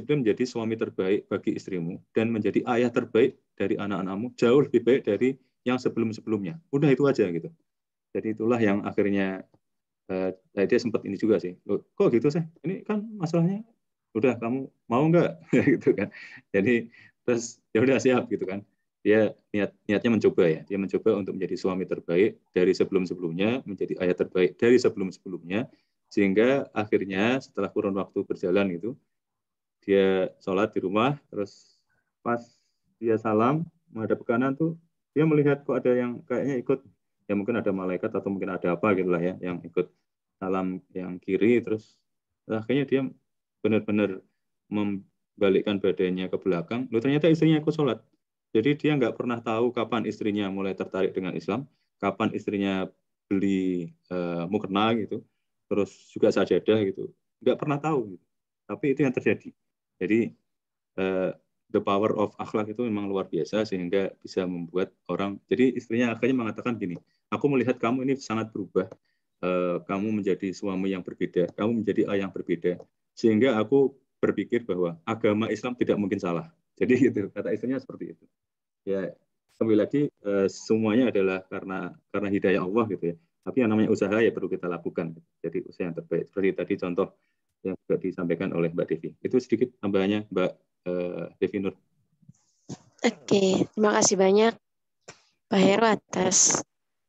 menjadi suami terbaik bagi istrimu dan menjadi ayah terbaik dari anak-anakmu, jauh lebih baik dari yang sebelum-sebelumnya. Udah itu aja gitu. Jadi itulah yang akhirnya dia sempat ini juga sih. Loh, kok gitu sih? Ini kan masalahnya udah, kamu mau nggak gitu kan. Jadi terus ya udah siap gitu kan. Dia niatnya mencoba ya. Dia mencoba untuk menjadi suami terbaik dari sebelum-sebelumnya, menjadi ayah terbaik dari sebelum-sebelumnya, sehingga akhirnya setelah kurun waktu berjalan gitu, dia sholat di rumah, terus pas dia salam menghadap ke kanan tuh, dia melihat kok ada yang kayaknya ikut, ya mungkin ada malaikat atau mungkin ada apa gitu lah ya, yang ikut salam yang kiri, terus akhirnya dia benar-benar membalikkan badannya ke belakang. Loh, ternyata istrinya ikut sholat. Jadi dia nggak pernah tahu kapan istrinya mulai tertarik dengan Islam, kapan istrinya beli mukena gitu, terus juga sajadah gitu. Nggak pernah tahu gitu. Tapi itu yang terjadi. Jadi the power of akhlak itu memang luar biasa sehingga bisa membuat orang. Jadi istrinya akhirnya mengatakan gini, aku melihat kamu ini sangat berubah. Kamu menjadi suami yang berbeda, kamu menjadi ayah yang berbeda, sehingga aku berpikir bahwa agama Islam tidak mungkin salah. Jadi gitu, kata istrinya seperti itu. Ya, kembali lagi semuanya adalah karena hidayah Allah gitu ya. Tapi yang namanya usaha ya perlu kita lakukan. Jadi usaha yang terbaik. Seperti tadi contoh yang juga disampaikan oleh Mbak Devi. Itu sedikit tambahannya Mbak Devi Nur. Oke, terima kasih banyak Pak Heru atas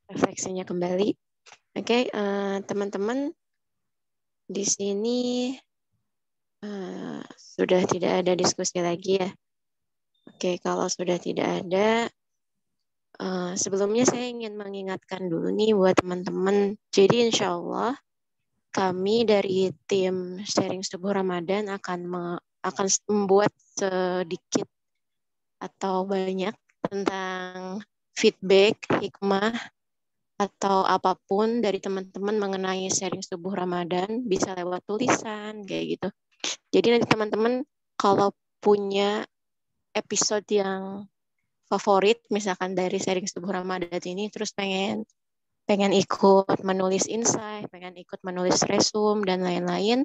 refleksinya kembali. Oke, teman-teman di sini sudah tidak ada diskusi lagi ya. Oke, kalau sudah tidak ada, sebelumnya saya ingin mengingatkan dulu nih buat teman-teman. Jadi insya Allah kami dari tim sharing subuh Ramadan akan membuat sedikit atau banyak tentang feedback, hikmah, atau apapun dari teman-teman mengenai sharing subuh Ramadan, bisa lewat tulisan, kayak gitu. Jadi nanti teman-teman kalau punya episode yang favorit, misalkan dari sharing subuh Ramadan ini, terus pengen ikut menulis insight, pengen ikut menulis resume, dan lain-lain,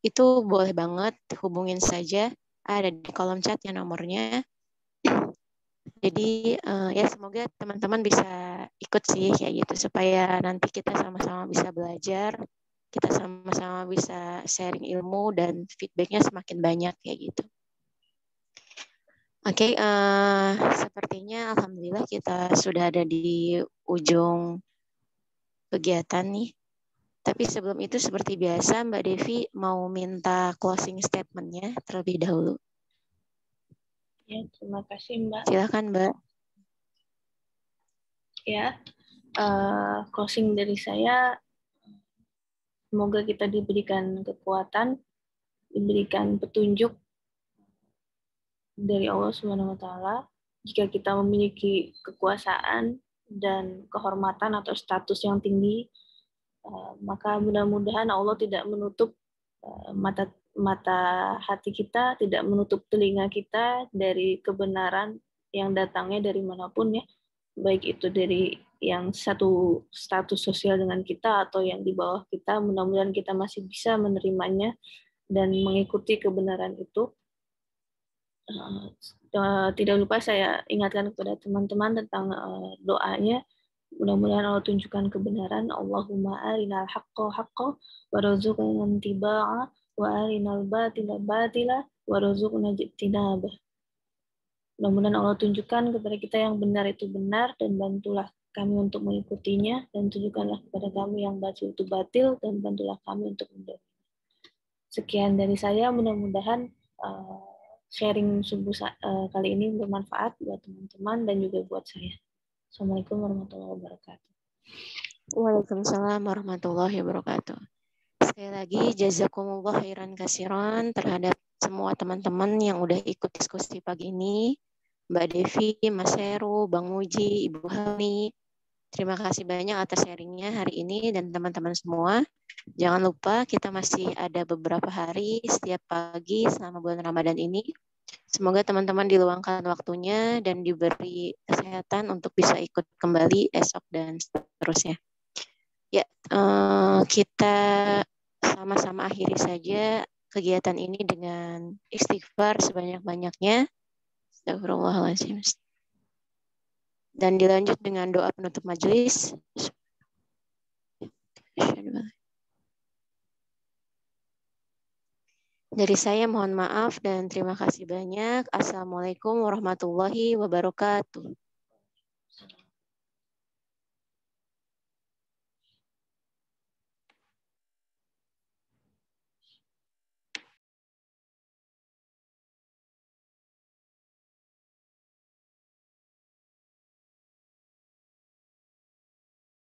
itu boleh banget hubungin saja, ada di kolom chat ya nomornya. Jadi ya semoga teman-teman bisa ikut sih kayak gitu, supaya nanti kita sama-sama bisa belajar, kita sama-sama bisa sharing ilmu dan feedbacknya semakin banyak kayak gitu. Oke, sepertinya alhamdulillah kita sudah ada di ujung kegiatan nih. Tapi sebelum itu seperti biasa Mbak Devi mau minta closing statement-nya terlebih dahulu. Ya, terima kasih Mbak. Silakan Mbak. Ya, closing dari saya, semoga kita diberikan kekuatan, diberikan petunjuk dari Allah Subhanahu wa taala. Jika kita memiliki kekuasaan dan kehormatan atau status yang tinggi, maka mudah-mudahan Allah tidak menutup mata hati kita, tidak menutup telinga kita dari kebenaran yang datangnya dari manapun ya, baik itu dari yang satu status sosial dengan kita atau yang di bawah kita. Mudah-mudahan kita masih bisa menerimanya dan mengikuti kebenaran itu. Tidak lupa saya ingatkan kepada teman-teman tentang doanya. Mudah-mudahan Allah tunjukkan kebenaran. Allahumma arinal haqqa haqqa warzuqna ittiba'a wa arinal batila batila warzuqna ijtinabah. Mudah-mudahan Allah tunjukkan kepada kita yang benar itu benar dan bantulah kami untuk mengikutinya, dan tunjukkanlah kepada kami yang batil itu batil dan bantulah kami untuk menjauhinya. Sekian dari saya, mudah-mudahan sharing subuh kali ini bermanfaat buat teman-teman dan juga buat saya. Assalamualaikum warahmatullahi wabarakatuh. Waalaikumsalam warahmatullahi wabarakatuh. Sekali lagi jazakumullah khairan katsiran terhadap semua teman-teman yang udah ikut diskusi pagi ini. Mbak Devi, Mas Heru, Bang Muji, Ibu Hani, Terima kasih banyak atas sharingnya hari ini dan teman-teman semua. Jangan lupa kita masih ada beberapa hari setiap pagi selama bulan Ramadan ini. Semoga teman-teman diluangkan waktunya dan diberi kesehatan untuk bisa ikut kembali esok dan seterusnya. Ya, kita sama-sama akhiri saja kegiatan ini dengan istighfar sebanyak-banyaknya. Astagfirullahaladzim. Dan dilanjut dengan doa penutup majelis. Dari saya mohon maaf dan terima kasih banyak. Assalamualaikum warahmatullahi wabarakatuh.